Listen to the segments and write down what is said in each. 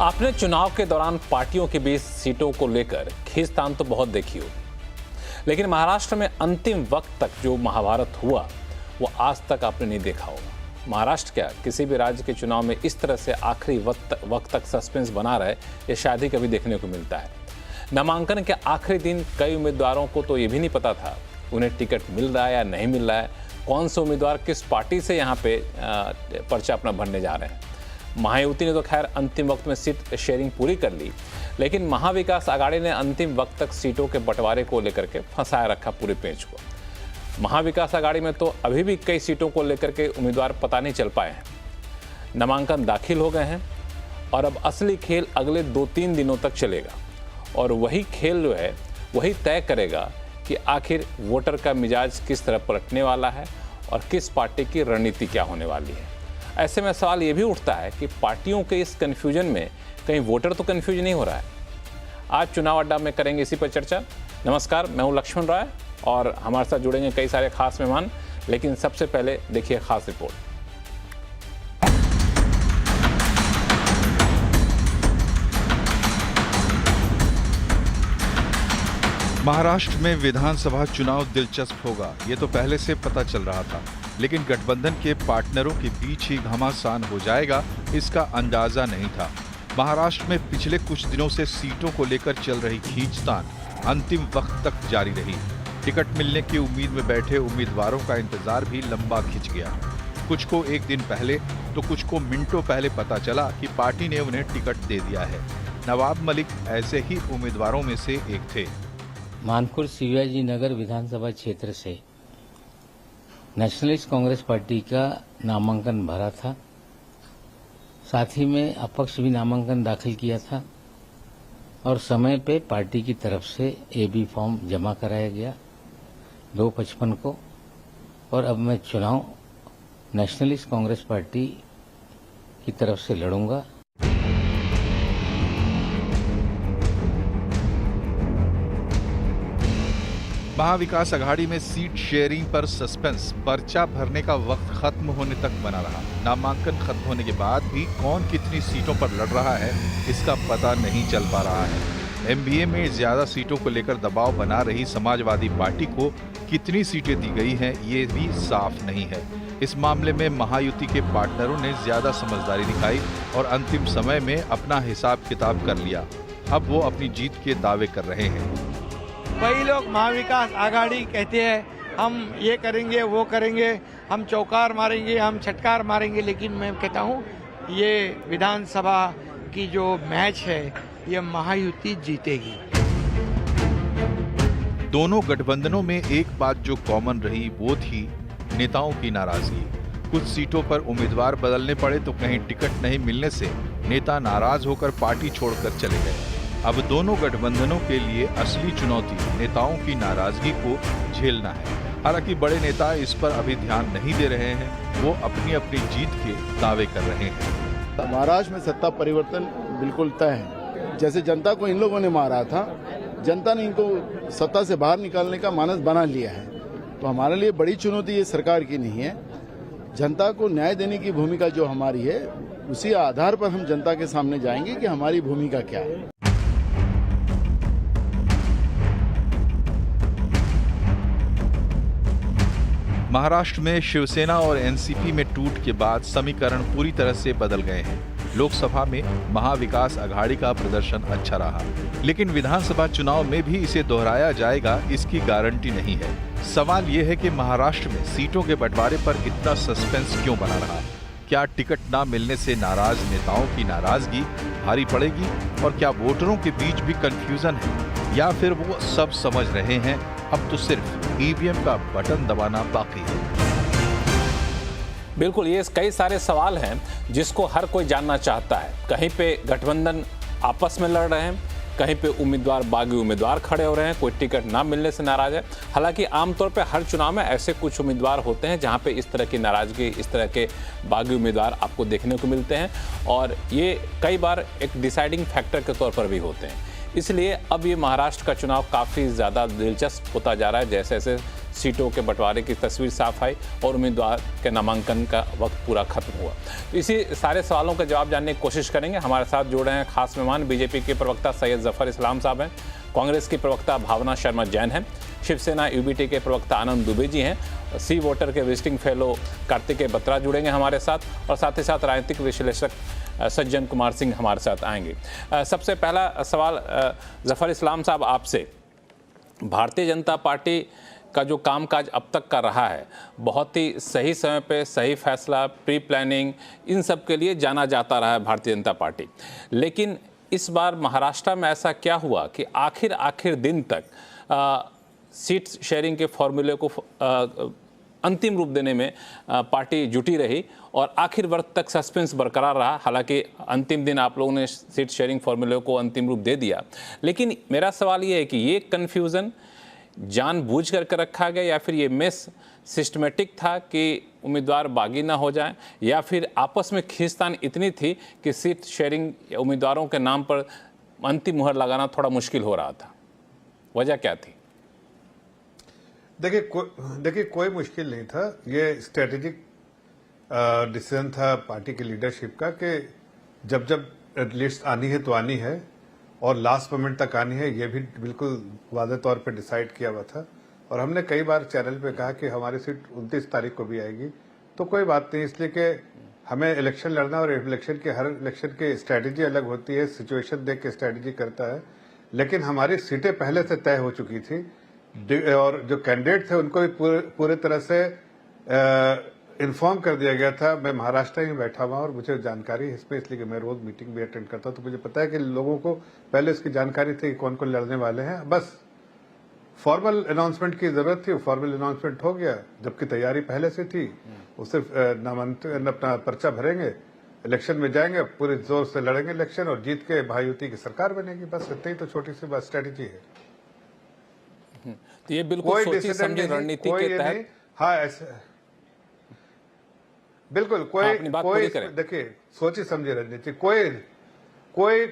आपने चुनाव के दौरान पार्टियों के बीच सीटों को लेकर खींचतान तो बहुत देखी होगी, लेकिन महाराष्ट्र में अंतिम वक्त तक जो महाभारत हुआ वो आज तक आपने नहीं देखा होगा। महाराष्ट्र क्या, किसी भी राज्य के चुनाव में इस तरह से आखिरी वक्त तक सस्पेंस बना रहे, ये शायद ही कभी देखने को मिलता है। नामांकन के आखिरी दिन कई उम्मीदवारों को तो ये भी नहीं पता था उन्हें टिकट मिल रहा है या नहीं मिल रहा है, कौन से उम्मीदवार किस पार्टी से यहाँ पे पर्चा अपना भरने जा रहे हैं। महायुति ने तो खैर अंतिम वक्त में सीट शेयरिंग पूरी कर ली, लेकिन महाविकास आघाड़ी ने अंतिम वक्त तक सीटों के बंटवारे को लेकर के फंसाया रखा पूरे पेंच को। महाविकास आघाड़ी में तो अभी भी कई सीटों को लेकर के उम्मीदवार पता नहीं चल पाए हैं। नामांकन दाखिल हो गए हैं और अब असली खेल अगले 2-3 दिनों तक चलेगा और वही खेल जो है वही तय करेगा कि आखिर वोटर का मिजाज किस तरह पलटने वाला है और किस पार्टी की रणनीति क्या होने वाली है। ऐसे में सवाल ये भी उठता है कि पार्टियों के इस कन्फ्यूजन में कहीं वोटर तो कन्फ्यूज नहीं हो रहा है। आज चुनाव अड्डा में करेंगे इसी पर चर्चा। नमस्कार, मैं हूँ लक्ष्मण राय और हमारे साथ जुड़ेंगे कई सारे खास मेहमान, लेकिन सबसे पहले देखिए खास रिपोर्ट। महाराष्ट्र में विधानसभा चुनाव दिलचस्प होगा, ये तो पहले से पता चल रहा था, लेकिन गठबंधन के पार्टनरों के बीच ही घमासान हो जाएगा इसका अंदाजा नहीं था। महाराष्ट्र में पिछले कुछ दिनों से सीटों को लेकर चल रही खींचतान अंतिम वक्त तक जारी रही। टिकट मिलने की उम्मीद में बैठे उम्मीदवारों का इंतजार भी लंबा खिंच गया। कुछ को एक दिन पहले तो कुछ को मिनटों पहले पता चला कि पार्टी ने उन्हें टिकट दे दिया है। नवाब मलिक ऐसे ही उम्मीदवारों में से एक थे। मानपुर शिवाजी नगर विधानसभा क्षेत्र से नेशनलिस्ट कांग्रेस पार्टी का नामांकन भरा था, साथ ही में अपक्ष भी नामांकन दाखिल किया था और समय पे पार्टी की तरफ से एबी फॉर्म जमा कराया गया 2/55 को। और अब मैं चुनाव नेशनलिस्ट कांग्रेस पार्टी की तरफ से लड़ूंगा। महाविकास आघाड़ी में सीट शेयरिंग पर सस्पेंस पर्चा भरने का वक्त खत्म होने तक बना रहा। नामांकन खत्म होने के बाद भी कौन कितनी सीटों पर लड़ रहा है इसका पता नहीं चल पा रहा है। एमबीए में ज्यादा सीटों को लेकर दबाव बना रही समाजवादी पार्टी को कितनी सीटें दी गई हैं ये भी साफ नहीं है। इस मामले में महायुति के पार्टनरों ने ज्यादा समझदारी दिखाई और अंतिम समय में अपना हिसाब किताब कर लिया। अब वो अपनी जीत के दावे कर रहे हैं। कई लोग महाविकास आघाड़ी कहते हैं हम ये करेंगे वो करेंगे, हम चौकार मारेंगे, हम छटकार मारेंगे, लेकिन मैं कहता हूँ ये विधानसभा की जो मैच है ये महायुति जीतेगी। दोनों गठबंधनों में एक बात जो कॉमन रही वो थी नेताओं की नाराजगी। कुछ सीटों पर उम्मीदवार बदलने पड़े तो कहीं टिकट नहीं मिलने से नेता नाराज होकर पार्टी छोड़कर चले गए। अब दोनों गठबंधनों के लिए असली चुनौती नेताओं की नाराजगी को झेलना है। हालांकि बड़े नेता इस पर अभी ध्यान नहीं दे रहे हैं, वो अपनी अपनी जीत के दावे कर रहे हैं। महाराष्ट्र में सत्ता परिवर्तन बिल्कुल तय है। जैसे जनता को इन लोगों ने मारा था, जनता ने इनको सत्ता से बाहर निकालने का मानस बना लिया है। तो हमारे लिए बड़ी चुनौती ये सरकार की नहीं है, जनता को न्याय देने की भूमिका जो हमारी है उसी आधार पर हम जनता के सामने जाएंगे कि हमारी भूमिका क्या है। महाराष्ट्र में शिवसेना और एनसीपी में टूट के बाद समीकरण पूरी तरह से बदल गए हैं। लोकसभा में महाविकास आघाड़ी का प्रदर्शन अच्छा रहा, लेकिन विधानसभा चुनाव में भी इसे दोहराया जाएगा इसकी गारंटी नहीं है। सवाल ये है कि महाराष्ट्र में सीटों के बंटवारे पर इतना सस्पेंस क्यों बना रहा? क्या टिकट ना मिलने से नाराज नेताओं की नाराजगी भारी पड़ेगी और क्या वोटरों के बीच भी कंफ्यूजन है या फिर वो सब समझ रहे हैं अब तो सिर्फ ईवीएम का बटन दबाना बाकी है? बिल्कुल, ये कई सारे सवाल हैं जिसको हर कोई जानना चाहता है। कहीं पे गठबंधन आपस में लड़ रहे हैं, कहीं पे उम्मीदवार बागी उम्मीदवार खड़े हो रहे हैं, कोई टिकट ना मिलने से नाराज है। हालांकि आमतौर पे हर चुनाव में ऐसे कुछ उम्मीदवार होते हैं जहां पे इस तरह की नाराजगी, इस तरह के बागी उम्मीदवार आपको देखने को मिलते हैं और ये कई बार एक डिसाइडिंग फैक्टर के तौर पर भी होते हैं। इसलिए अब ये महाराष्ट्र का चुनाव काफ़ी ज़्यादा दिलचस्प होता जा रहा है। जैसे जैसे सीटों के बंटवारे की तस्वीर साफ आई और उम्मीदवार के नामांकन का वक्त पूरा खत्म हुआ। इसी सारे सवालों का जवाब जानने की कोशिश करेंगे। हमारे साथ जुड़े हैं खास मेहमान, बीजेपी के प्रवक्ता सैयद जफर इस्लाम साहब हैं, कांग्रेस की प्रवक्ता भावना शर्मा जैन हैं, शिवसेना यूबीटी के प्रवक्ता आनंद दुबे जी हैं, सी वोटर के विजिटिंग फेलो कार्तिकेय बत्रा जुड़ेंगे हमारे साथ और साथ ही साथ राजनीतिक विश्लेषक सज्जन कुमार सिंह हमारे साथ आएंगे। सबसे पहला सवाल जफर इस्लाम साहब आपसे, भारतीय जनता पार्टी का जो कामकाज अब तक का रहा है, बहुत ही सही समय पे सही फैसला, प्री प्लानिंग, इन सब के लिए जाना जाता रहा है भारतीय जनता पार्टी। लेकिन इस बार महाराष्ट्र में ऐसा क्या हुआ कि आखिर दिन तक सीट शेयरिंग के फॉर्मूले को अंतिम रूप देने में पार्टी जुटी रही और आखिर वक्त तक सस्पेंस बरकरार रहा। हालांकि अंतिम दिन आप लोगों ने सीट शेयरिंग फॉर्मूले को अंतिम रूप दे दिया, लेकिन मेरा सवाल ये है कि ये कन्फ्यूज़न जानबूझ कर रखा गया या फिर ये मिस सिस्टमेटिक था कि उम्मीदवार बागी ना हो जाएं, या फिर आपस में खींचतान इतनी थी कि सीट शेयरिंग उम्मीदवारों के नाम पर अंतिम मुहर लगाना थोड़ा मुश्किल हो रहा था? वजह क्या थी? देखिए कोई मुश्किल नहीं था। ये स्ट्रेटेजिक डिसीजन था पार्टी की लीडरशिप का कि जब लिस्ट आनी है तो आनी है और लास्ट मोमेंट तक आनी है, ये भी बिल्कुल वाज़ेह तौर पे डिसाइड किया हुआ था। और हमने कई बार चैनल पे कहा कि हमारी सीट 29 तारीख को भी आएगी, तो कोई बात नहीं, इसलिए कि हमें इलेक्शन लड़ना और हर इलेक्शन की स्ट्रैटेजी अलग होती है, सिचुएशन देख के स्ट्रैटेजी करता है। लेकिन हमारी सीटें पहले से तय हो चुकी थी और जो कैंडिडेट थे उनको भी पूरे तरह से इन्फॉर्म कर दिया गया था। मैं महाराष्ट्र ही बैठा हुआ और मुझे जानकारी है इसमें, इसलिए कि मैं रोज मीटिंग भी अटेंड करता हूं, तो मुझे पता है कि लोगों को पहले इसकी जानकारी थी कि कौन कौन लड़ने वाले हैं। बस फॉर्मल अनाउंसमेंट की जरूरत थी, फॉर्मल अनाउंसमेंट हो गया, जबकि तैयारी पहले से थी। वो सिर्फ नामांकन अपना पर्चा भरेंगे, इलेक्शन में जाएंगे, पूरे जोर से लड़ेंगे इलेक्शन और जीत के महायुति की सरकार बनेगी। बस इतनी ही तो छोटी सी बात स्ट्रेटेजी है। तो ये बिल्कुल सोची समझी रणनीति के तहत, हाँ ऐसे बिल्कुल कोई देखिए सोची समझी रणनीति, कोई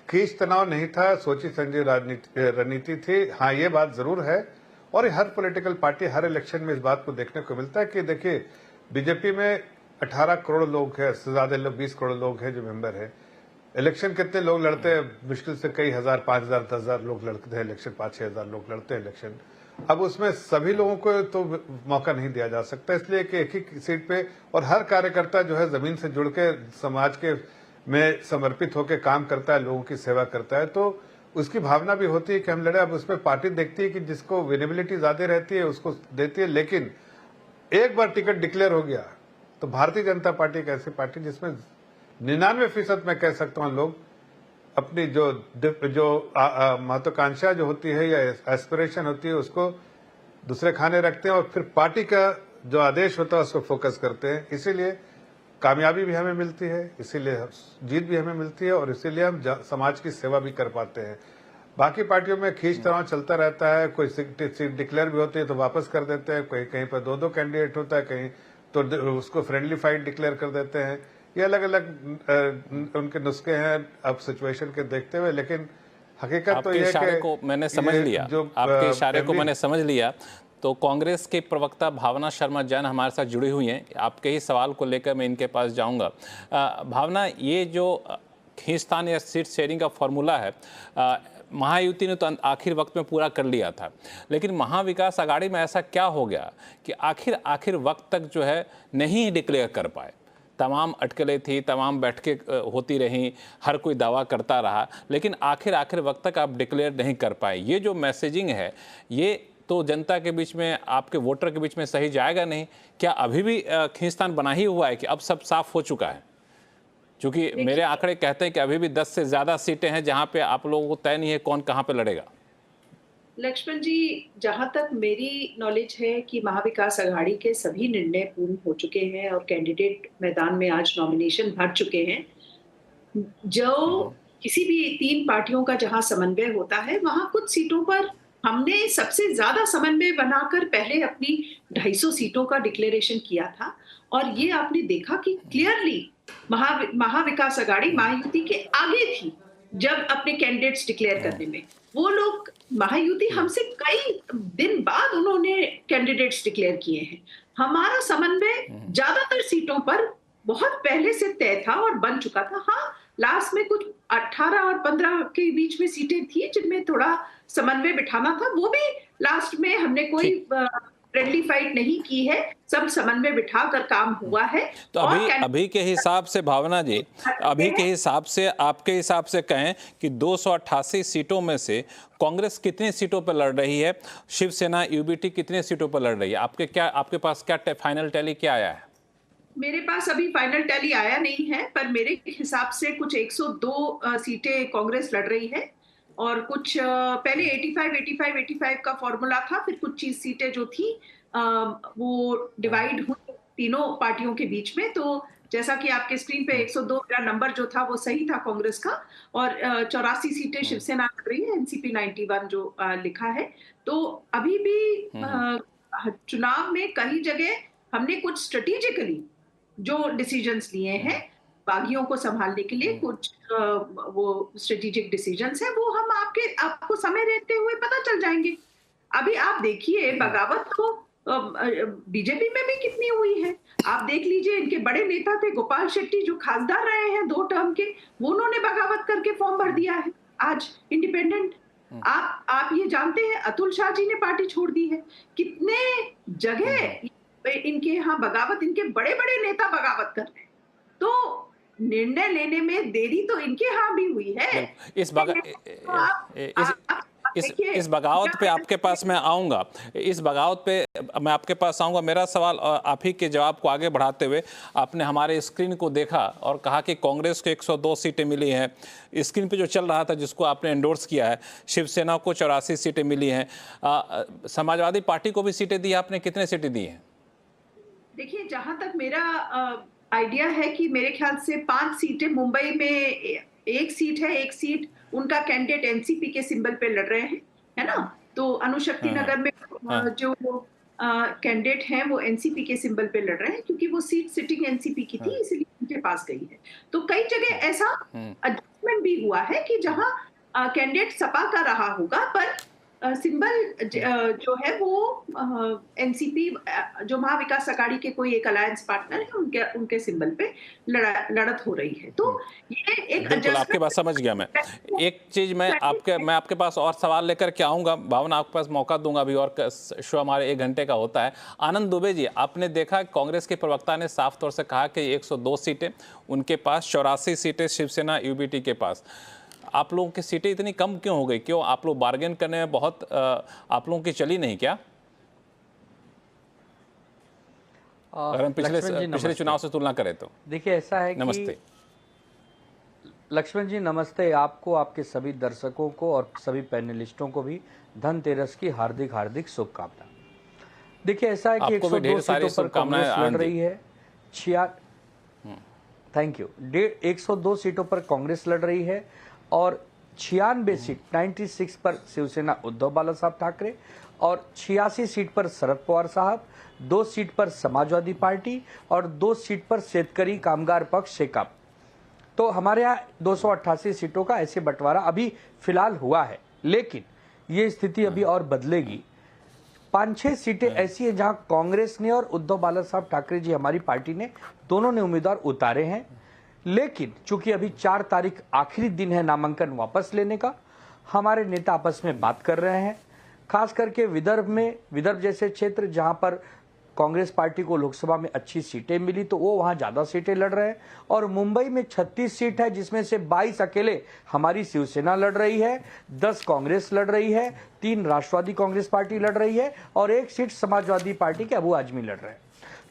खींच तनाव नहीं था, सोची समझी रणनीति थी। हाँ ये बात जरूर है और हर पॉलिटिकल पार्टी हर इलेक्शन में इस बात को देखने को मिलता है कि देखिए बीजेपी में 18 करोड़ लोग हैं, इससे ज्यादा लोग 20 करोड़ लोग हैं जो मेंबर हैं। इलेक्शन कितने लोग लड़ते हैं? मुश्किल से कई हजार, 5,000, 10,000 लोग लड़ते हैं इलेक्शन, 5-6 हजार लोग लड़ते हैं इलेक्शन। अब उसमें सभी लोगों को तो मौका नहीं दिया जा सकता, इसलिए कि एक ही सीट पे और हर कार्यकर्ता जो है जमीन से जुड़ के समाज के में समर्पित होकर काम करता है, लोगों की सेवा करता है, तो उसकी भावना भी होती है कि हम लड़े। अब उसमें पार्टी देखती है कि जिसको विनेबिलिटी ज्यादा रहती है उसको देती है। लेकिन एक बार टिकट डिक्लेयर हो गया तो भारतीय जनता पार्टी एक ऐसी पार्टी जिसमें 99% मैं कह सकता हूं लोग अपनी जो महत्वाकांक्षा जो होती है या एस्पिरेशन होती है उसको दूसरे खाने रखते हैं और फिर पार्टी का जो आदेश होता है उसको फोकस करते हैं। इसीलिए कामयाबी भी हमें मिलती है, इसीलिए जीत भी हमें मिलती है और इसीलिए हम समाज की सेवा भी कर पाते हैं। बाकी पार्टियों में खींच तनाव चलता रहता है, कोई सीट डिक्लेयर भी होती है तो वापस कर देते हैं, कहीं पर 2-2 कैंडिडेट होता है, कहीं तो उसको फ्रेंडली फाइट डिक्लेयर कर देते हैं। ये अलग अलग उनके नुस्खे हैं अब सिचुएशन के देखते हुए। लेकिन हकीकत तो ये इशारे को मैंने समझ लिया, आपके इशारे को मैंने समझ लिया। तो कांग्रेस के प्रवक्ता भावना शर्मा जैन हमारे साथ जुड़ी हुई हैं, आपके ही सवाल को लेकर मैं इनके पास जाऊंगा। भावना, ये जो खींचतान या सीट शेयरिंग का फॉर्मूला है, महायुति ने तो आखिर वक्त में पूरा कर लिया था, लेकिन महाविकास आघाड़ी में ऐसा क्या हो गया कि आखिर वक्त तक जो है नहीं डिक्लेयर कर पाए? तमाम अटकलें थी, तमाम बैठकें होती रहीं, हर कोई दावा करता रहा, लेकिन आखिर वक्त तक आप डिक्लेयर नहीं कर पाए। ये जो मैसेजिंग है ये तो जनता के बीच में, आपके वोटर के बीच में सही जाएगा नहीं। क्या अभी भी खींचतान बना ही हुआ है कि अब सब साफ हो चुका है? क्योंकि मेरे आंकड़े कहते हैं कि अभी भी 10 से ज़्यादा सीटें हैं जहां पे आप लोगों को तय नहीं है कौन कहां पे लड़ेगा। लक्ष्मण जी, जहां तक मेरी नॉलेज है कि महाविकास आघाड़ी के सभी निर्णय पूर्ण हो चुके हैं और कैंडिडेट मैदान में आज नॉमिनेशन भर चुके हैं। जो किसी भी 3 पार्टियों का जहां समन्वय होता है, वहां कुछ सीटों पर हमने सबसे ज्यादा समन्वय बनाकर पहले अपनी 250 सीटों का डिक्लेरेशन किया था और ये आपने देखा कि क्लियरली महाविकास आघाड़ी महायुति के आगे थी जब अपने कैंडिडेट्स डिक्लेयर करने में। वो लोग महायुति हमसे कई दिन बाद उन्होंने कैंडिडेट्स डिक्लेयर किए हैं। हमारा समन्वय ज्यादातर सीटों पर बहुत पहले से तय था और बन चुका था। हाँ, लास्ट में कुछ 18 और 15 के बीच में सीटें थी जिनमें थोड़ा समन्वय बिठाना था, वो भी लास्ट में हमने कोई फ्रेंडली फाइट नहीं की है, सब समन्वय बिठाकर काम हुआ है। तो अभी के हिसाब से भावना जी, अभी के हिसाब से, आपके हिसाब से कहें कि 288 सीटों में से कांग्रेस कितनी सीटों पर लड़ रही है, शिवसेना यूबीटी कितनी सीटों पर लड़ रही है? आपके पास क्या फाइनल टैली क्या आया है? मेरे पास अभी फाइनल टैली आया नहीं है, पर मेरे हिसाब से कुछ 102 सीटें कांग्रेस लड़ रही है और कुछ पहले 85 का फॉर्मूला था, फिर कुछ चीज सीटें जो थी वो डिवाइड हुई तीनों पार्टियों के बीच में। तो जैसा कि आपके स्क्रीन पे 102 मेरा नंबर जो था वो सही था कांग्रेस का, और 84 सीटें शिवसेना लड़ रही है, एनसीपी 91 जो लिखा है। तो अभी भी चुनाव में कई जगह हमने कुछ स्ट्रेटेजिकली जो डिसीजंस लिए हैं बागियों को संभालने के लिए, कुछ वो स्ट्रेटेजिक डिसीजंस है, वो हम आपको समय रहते हुए पता चल जाएंगे। अभी आप देखिए बगावत तो बीजेपी में भी कितनी हुई है। आप देख लीजिए, इनके बड़े नेता थे गोपाल शेट्टी जो खासदार रहे हैं 2 टर्म के, वो उन्होंने बगावत करके फॉर्म भर दिया है आज इंडिपेंडेंट। आप ये जानते हैं अतुल शाह जी ने पार्टी छोड़ दी है। कितने जगह इनके यहाँ बगावत, इनके बड़े बड़े नेता बगावत कर रहे हैं। तो निर्णय लेने में देरी तो इनके यहाँ भी हुई है। इस बगावत पे आपके पास मैं आऊंगा, इस बगावत पे मैं आपके पास आऊंगा। मेरा सवाल आप ही के जवाब को आगे बढ़ाते हुए, आपने हमारे स्क्रीन को देखा और कहा कि कांग्रेस को 102 सीटें मिली हैं। स्क्रीन पे जो चल रहा था जिसको आपने एंडोर्स किया है, शिवसेना को 84 सीटें मिली हैं, समाजवादी पार्टी को भी सीटें दी, आपने कितने सीटें दी हैं? देखिए, जहां तक मेरा आइडिया है कि मेरे ख्याल से 5 सीटें, मुंबई में 1 सीट है, 1 सीट उनका कैंडिडेट एनसीपी के सिंबल पे लड़ रहे हैं, है ना। तो अनुशक्ति नगर में जो कैंडिडेट हैं वो एनसीपी के सिंबल पे लड़ रहे हैं, क्योंकि वो सीट सिटिंग एनसीपी की थी, इसलिए उनके पास गई है। तो कई जगह ऐसा एडजस्टमेंट भी हुआ है कि जहां कैंडिडेट सपा का रहा होगा, पर सिंबल जो है वो एनसीपी जो महाविकास अघाड़ी के कोई एक अलायंस पार्टनर है, उनके सिंबल पे लड़त हो रही है। तो ये एक बिल्कुल आपके बात समझ गया मैं। एक चीज मैं आपके पास और सवाल लेकर के आऊंगा, भावना आपके पास मौका दूंगा अभी, और शो हमारे 1 घंटे का होता है। आनंद दुबे जी, आपने देखा कांग्रेस के प्रवक्ता ने साफ तौर से कहा कि 102 सीटें उनके पास, 84 सीटें शिवसेना यूबीटी के पास। आप लोगों की सीटें इतनी कम क्यों हो गई? क्यों आप लोग बार्गेन करने में बहुत आप लोगों की चली नहीं क्या? अगर हम पिछले चुनाव से तुलना करें तो देखिए ऐसा है नमस्ते कि लक्ष्मण जी नमस्ते, आपको, आपके सभी दर्शकों को और सभी पैनलिस्टों को भी धनतेरस की हार्दिक हार्दिक शुभकामनाएं। देखिए ऐसा है कि 102 सीटों पर कांग्रेस लड़ रही है, 102 सीटों पर कांग्रेस लड़ रही है और 96 सीट 96 पर शिवसेना उद्धव बाला साहब ठाकरे, और 86 सीट पर शरद पवार साहब, 2 सीट पर समाजवादी पार्टी और 2 सीट पर शेतकरी कामगार पक्ष शेकाप। तो हमारे यहाँ 288 सीटों का ऐसे बंटवारा अभी फिलहाल हुआ है, लेकिन ये स्थिति अभी और बदलेगी। 5-6 सीटें ऐसी हैं जहां कांग्रेस ने और उद्धव बाला साहब ठाकरे जी हमारी पार्टी ने दोनों ने उम्मीदवार उतारे हैं, लेकिन चूंकि अभी 4 तारीख आखिरी दिन है नामांकन वापस लेने का, हमारे नेता आपस में बात कर रहे हैं। खास करके विदर्भ जैसे क्षेत्र जहां पर कांग्रेस पार्टी को लोकसभा में अच्छी सीटें मिली तो वो वहां ज्यादा सीटें लड़ रहे हैं, और मुंबई में 36 सीट है जिसमें से 22 अकेले हमारी शिवसेना लड़ रही है, 10 कांग्रेस लड़ रही है, 3 राष्ट्रवादी कांग्रेस पार्टी लड़ रही है और 1 सीट समाजवादी पार्टी के अबू आजमी लड़ रहे हैं।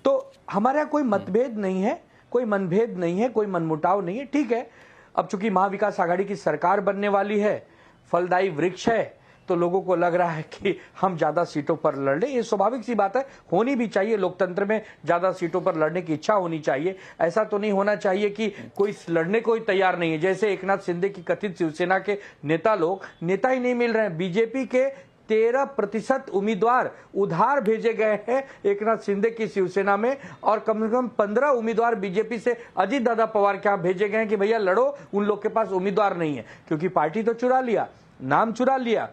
तो हमारे यहाँ कोई मतभेद नहीं है, कोई मनभेद नहीं है, कोई मनमुटाव नहीं है। ठीक है, अब चूंकि महाविकास आघाड़ी की सरकार बनने वाली है, फलदायी वृक्ष है, तो लोगों को लग रहा है कि हम ज्यादा सीटों पर लड़ लें। ये स्वाभाविक सी बात है, होनी भी चाहिए, लोकतंत्र में ज्यादा सीटों पर लड़ने की इच्छा होनी चाहिए। ऐसा तो नहीं होना चाहिए कि कोई लड़ने को ही तैयार नहीं है, जैसे एकनाथ शिंदे की कथित शिवसेना के नेता ही नहीं मिल रहे हैं। बीजेपी के 13% उम्मीदवार उधार भेजे गए हैं एकनाथ शिंदे की शिवसेना में, और कम से कम 15 उम्मीदवार बीजेपी से अजीत दादा पवार के यहाँ भेजे गए हैं कि भैया लड़ो, उन लोग के पास उम्मीदवार नहीं है, क्योंकि पार्टी तो चुरा लिया। नाम चुरा लिया,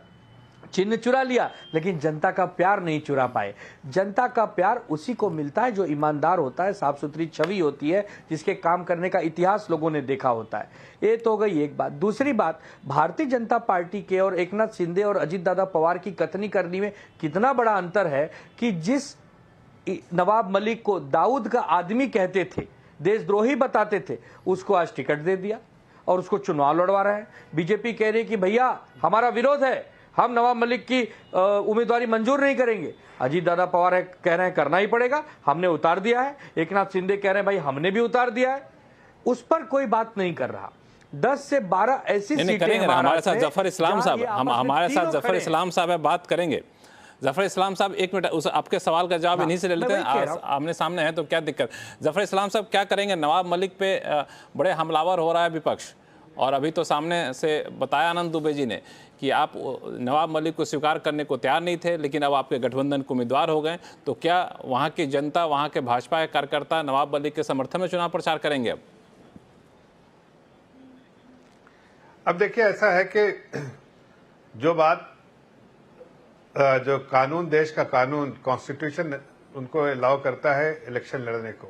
चिन्ह चुरा लिया, लेकिन जनता का प्यार नहीं चुरा पाए। जनता का प्यार उसी को मिलता है जो ईमानदार होता है, साफ सुथरी छवि होती है, जिसके काम करने का इतिहास लोगों ने देखा होता है। ये तो हो गई एक बात। दूसरी बात, भारतीय जनता पार्टी के और एकनाथ शिंदे और अजीत दादा पवार की कथनी करनी में कितना बड़ा अंतर है कि जिस नवाब मलिक को दाऊद का आदमी कहते थे, देशद्रोही बताते थे, उसको आज टिकट दे दिया और उसको चुनाव लड़वा रहे हैं। बीजेपी कह रही है कि भैया हमारा विरोध है, हम नवाब मलिक की उम्मीदवारी मंजूर नहीं करेंगे। अजीत दादा पवार कह रहे हैं करना ही पड़ेगा, हमने उतार दिया है। एकनाथ शिंदे कह रहे हैं भाई हमने भी उतार दिया है। उस पर कोई बात नहीं कर रहा। 10 से 12 ऐसी सीटें करेंगे। हमारे साथ जफर इस्लाम साहब, हमारे साथ जफर इस्लाम साहब है, बात करेंगे। जफर इस्लाम साहब, एक मिनट, उस आपके सवाल का जवाब इन्हीं से ले लेते हैं, आमने सामने है तो क्या दिक्कत। जफर इस्लाम साहब क्या करेंगे, नवाब मलिक पे बड़े हमलावर हो रहा है विपक्ष, और अभी तो सामने से बताया आनंद दुबे जी ने कि आप नवाब मलिक को स्वीकार करने को तैयार नहीं थे, लेकिन अब आपके गठबंधन के उम्मीदवार हो गए, तो क्या वहाँ की जनता, वहाँ के भाजपा के कार्यकर्ता नवाब मलिक के समर्थन में चुनाव प्रचार करेंगे? अब देखिए, ऐसा है कि जो बात, जो कानून, देश का कानून, कॉन्स्टिट्यूशन उनको अलाउ करता है इलेक्शन लड़ने को,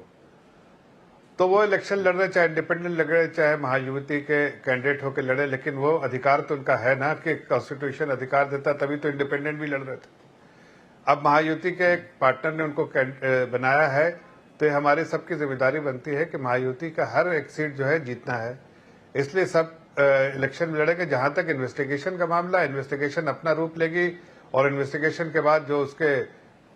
तो वो इलेक्शन लड़ रहे, चाहे इंडिपेंडेंट लड़े, चाहे महायुति के कैंडिडेट होकर लड़े, लेकिन वो अधिकार तो उनका है ना कि कॉन्स्टिट्यूशन अधिकार देता, तभी तो इंडिपेंडेंट भी लड़ रहे थे। अब महायुति के एक पार्टनर ने उनको बनाया है, तो हमारी सबकी जिम्मेदारी बनती है कि महायुति का हर एक सीट जो है जीतना है। इसलिए सब इलेक्शन में लड़ेंगे। जहां तक इन्वेस्टिगेशन का मामला, इन्वेस्टिगेशन अपना रूप लेगी और इन्वेस्टिगेशन के बाद जो उसके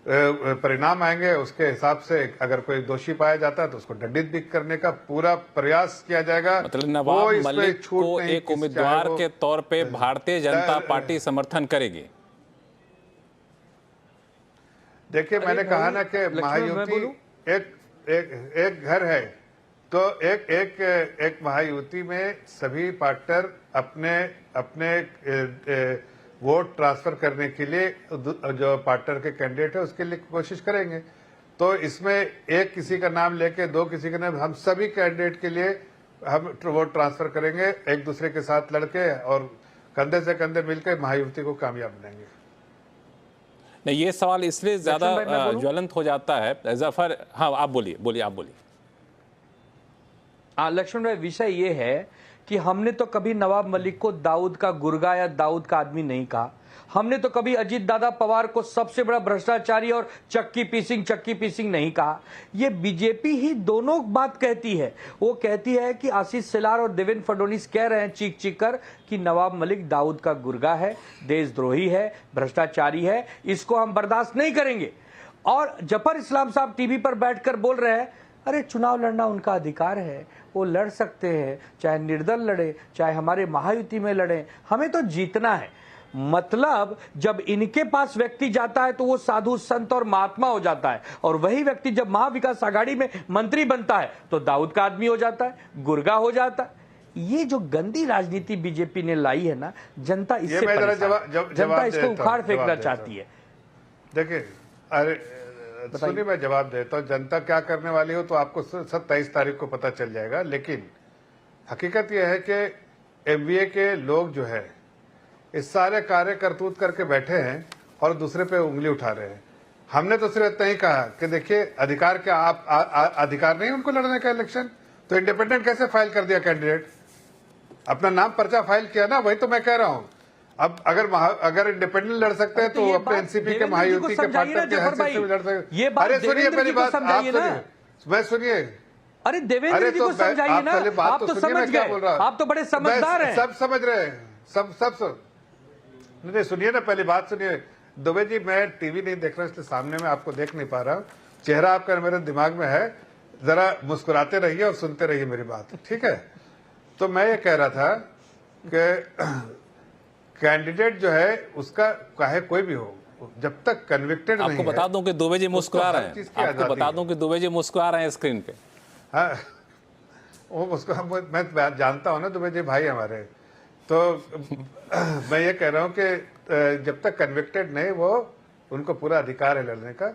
परिणाम आएंगे उसके हिसाब से अगर कोई दोषी पाया जाता है तो उसको दंडित भी करने का पूरा प्रयास किया जाएगा। मतलब नवाब मलिक को एक उम्मीदवार के तौर पे भारतीय जनता पार्टी समर्थन करेगी। देखिए, मैंने कहा ना कि महायुति एक घर है, तो एक महायुति में सभी पार्टनर अपने वोट ट्रांसफर करने के लिए जो पार्टनर के कैंडिडेट है उसके लिए कोशिश करेंगे। तो इसमें एक किसी का नाम लेके, दो किसी का नाम, हम सभी कैंडिडेट के लिए हम वोट ट्रांसफर करेंगे, एक दूसरे के साथ लड़के और कंधे से कंधे मिलकर महायुति को कामयाब बनाएंगे। नहीं, ये सवाल इसलिए ज्यादा ज्वलंत हो जाता है जफर। हाँ, आप बोलिए, आप बोलिए। लक्ष्मण भाई, विषय ये है कि हमने तो कभी नवाब मलिक को दाऊद का गुर्गा या दाऊद का आदमी नहीं कहा। हमने तो कभी अजीत दादा पवार को सबसे बड़ा भ्रष्टाचारी और चक्की पीसिंग नहीं कहा। ये बीजेपी ही दोनों बात कहती है। वो कहती है कि आशीष शेलार और देवेंद्र फडणवीस कह रहे हैं चीख चीख कर कि नवाब मलिक दाऊद का गुर्गा है, देशद्रोही है, भ्रष्टाचारी है, इसको हम बर्दाश्त नहीं करेंगे। और जफर इस्लाम साहब टीवी पर बैठकर बोल रहे हैं अरे चुनाव लड़ना उनका अधिकार है, वो लड़ सकते हैं, चाहे निर्दल लड़े, चाहे हमारे महायुति में लड़े, हमें तो जीतना है। मतलब जब इनके पास व्यक्ति जाता है तो वो साधु संत और महात्मा हो जाता है, और वही व्यक्ति जब महाविकास आघाड़ी में मंत्री बनता है तो दाऊद का आदमी हो जाता है, गुर्गा हो जाता है। ये जो गंदी राजनीति बीजेपी ने लाई है ना, जनता इससे जनता इसको उखाड़ फेंकना चाहती है। देखिए, अरे सुनिए, मैं जवाब देता हूँ। जनता क्या करने वाली हो तो आपको 27 तारीख को पता चल जाएगा। लेकिन हकीकत यह है कि एमवीए के लोग जो है इस सारे कार्य करतूत करके बैठे हैं और दूसरे पे उंगली उठा रहे हैं। हमने तो सिर्फ इतना ही कहा कि देखिए, अधिकार क्या आप अधिकार नहीं उनको लड़ने का इलेक्शन, तो इंडिपेंडेंट कैसे फाइल कर दिया कैंडिडेट, अपना नाम पर्चा फाइल किया ना, वही तो मैं कह रहा हूँ। अब अगर इंडिपेंडेंट लड़ सकते हैं तो अपने एनसीपी के महायुति के पार्टनर के हैसियत से लड़ सकते हैं। अरे सुनिए मेरी बात, आप सुनिए, मैं सुनिए। अरे देवेंद्र जी को समझाइए ना, आप तो समझ गए, आप तो बड़े समझदार हैं। सब समझ रहे हैं, सब नहीं, सुनिए ना, पहली बात सुनिए। दुबे जी, मैं टीवी नहीं देख रहा इसलिए सामने में आपको देख नहीं पा रहा हूँ, चेहरा आपका मेरे दिमाग में है, जरा मुस्कुराते रहिए और सुनते रहिए मेरी बात, ठीक है। तो मैं ये कह रहा था कि कैंडिडेट जो है उसका चाहे कोई भी हो, जब तक कन्विक्टेड नहीं है। आपको बता दूं कि दुबे जी मुस्कुरा रहे हैं, आपको बता दूं कि दुबे जी मुस्कुरा रहे हैं स्क्रीन पे। हाँ, वो उसको मैं जानता हूं ना, दुबे जी भाई हमारे। तो मैं ये कह रहा हूं कि जब तक कन्विक्टेड नहीं, वो उनको पूरा अधिकार है लड़ने का।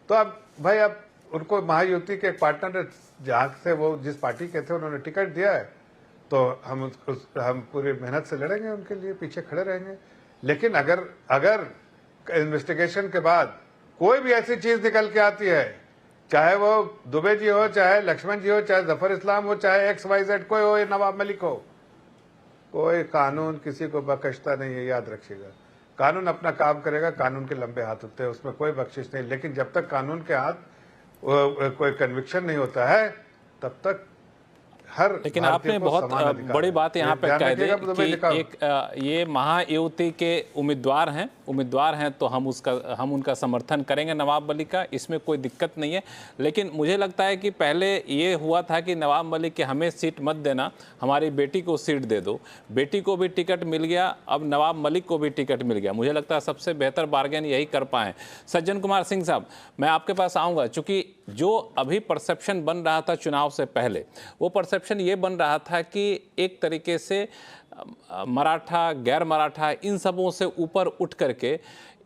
तो अब भाई, अब उनको महायुति के पार्टनर जहां से वो जिस पार्टी के थे उन्होंने टिकट दिया है, तो हम पूरी मेहनत से लड़ेंगे, उनके लिए पीछे खड़े रहेंगे। लेकिन अगर इन्वेस्टिगेशन के बाद कोई भी ऐसी चीज निकल के आती है, चाहे वो दुबे जी हो, चाहे लक्ष्मण जी हो, चाहे जफर इस्लाम हो, चाहे XYZ कोई हो, या नवाब मलिक हो, कोई कानून किसी को बख्शता नहीं है, याद रखिएगा। कानून अपना काम करेगा, कानून के लंबे हाथ होते हैं, उसमें कोई बख्शिश नहीं। लेकिन जब तक कानून के हाथ कोई कन्विक्शन नहीं होता है, तब तक हर लेकिन आपने बहुत बड़ी बात यहाँ पे कह दी कि एक ये महायुति के उम्मीदवार हैं तो हम उनका समर्थन करेंगे नवाब मलिक का, इसमें कोई दिक्कत नहीं है। लेकिन मुझे लगता है कि पहले ये हुआ था कि नवाब मलिक के हमें सीट मत देना, हमारी बेटी को सीट दे दो। बेटी को भी टिकट मिल गया, अब नवाब मलिक को भी टिकट मिल गया। मुझे लगता है सबसे बेहतर बार्गेन यही कर पाए। सज्जन कुमार सिंह साहब, मैं आपके पास आऊँगा, चूँकि जो अभी परसेप्शन बन रहा था चुनाव से पहले, वो परसेप्शन ये बन रहा था कि एक तरीके से मराठा, गैर मराठा, इन सबों से ऊपर उठ करके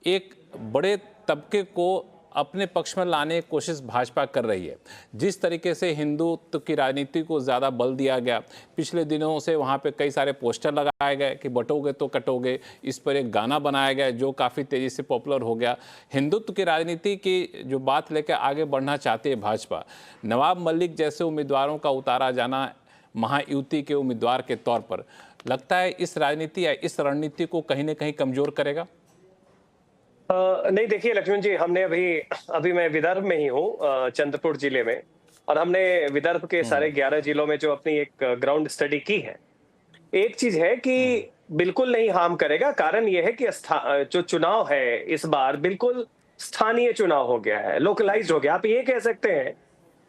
एक बड़े तबके को अपने पक्ष में लाने की कोशिश भाजपा कर रही है। जिस तरीके से हिंदुत्व की राजनीति को ज़्यादा बल दिया गया, पिछले दिनों से वहाँ पे कई सारे पोस्टर लगाए गए कि बटोगे तो कटोगे, इस पर एक गाना बनाया गया जो काफ़ी तेज़ी से पॉपुलर हो गया। हिंदुत्व की राजनीति की जो बात लेकर आगे बढ़ना चाहती है भाजपा, नवाब मलिक जैसे उम्मीदवारों का उतारा जाना महायुति के उम्मीदवार के तौर पर, लगता है इस राजनीति या इस रणनीति को कहीं ना कहीं कमजोर करेगा? नहीं, देखिए लक्ष्मण जी, हमने अभी मैं विदर्भ में ही हूँ, चंद्रपुर जिले में, और हमने विदर्भ के सारे 11 जिलों में जो अपनी एक ग्राउंड स्टडी की है। एक चीज है कि बिल्कुल नहीं हार्म करेगा। कारण यह है कि जो चुनाव है इस बार बिल्कुल स्थानीय चुनाव हो गया है, लोकलाइज्ड हो गया। आप ये कह सकते हैं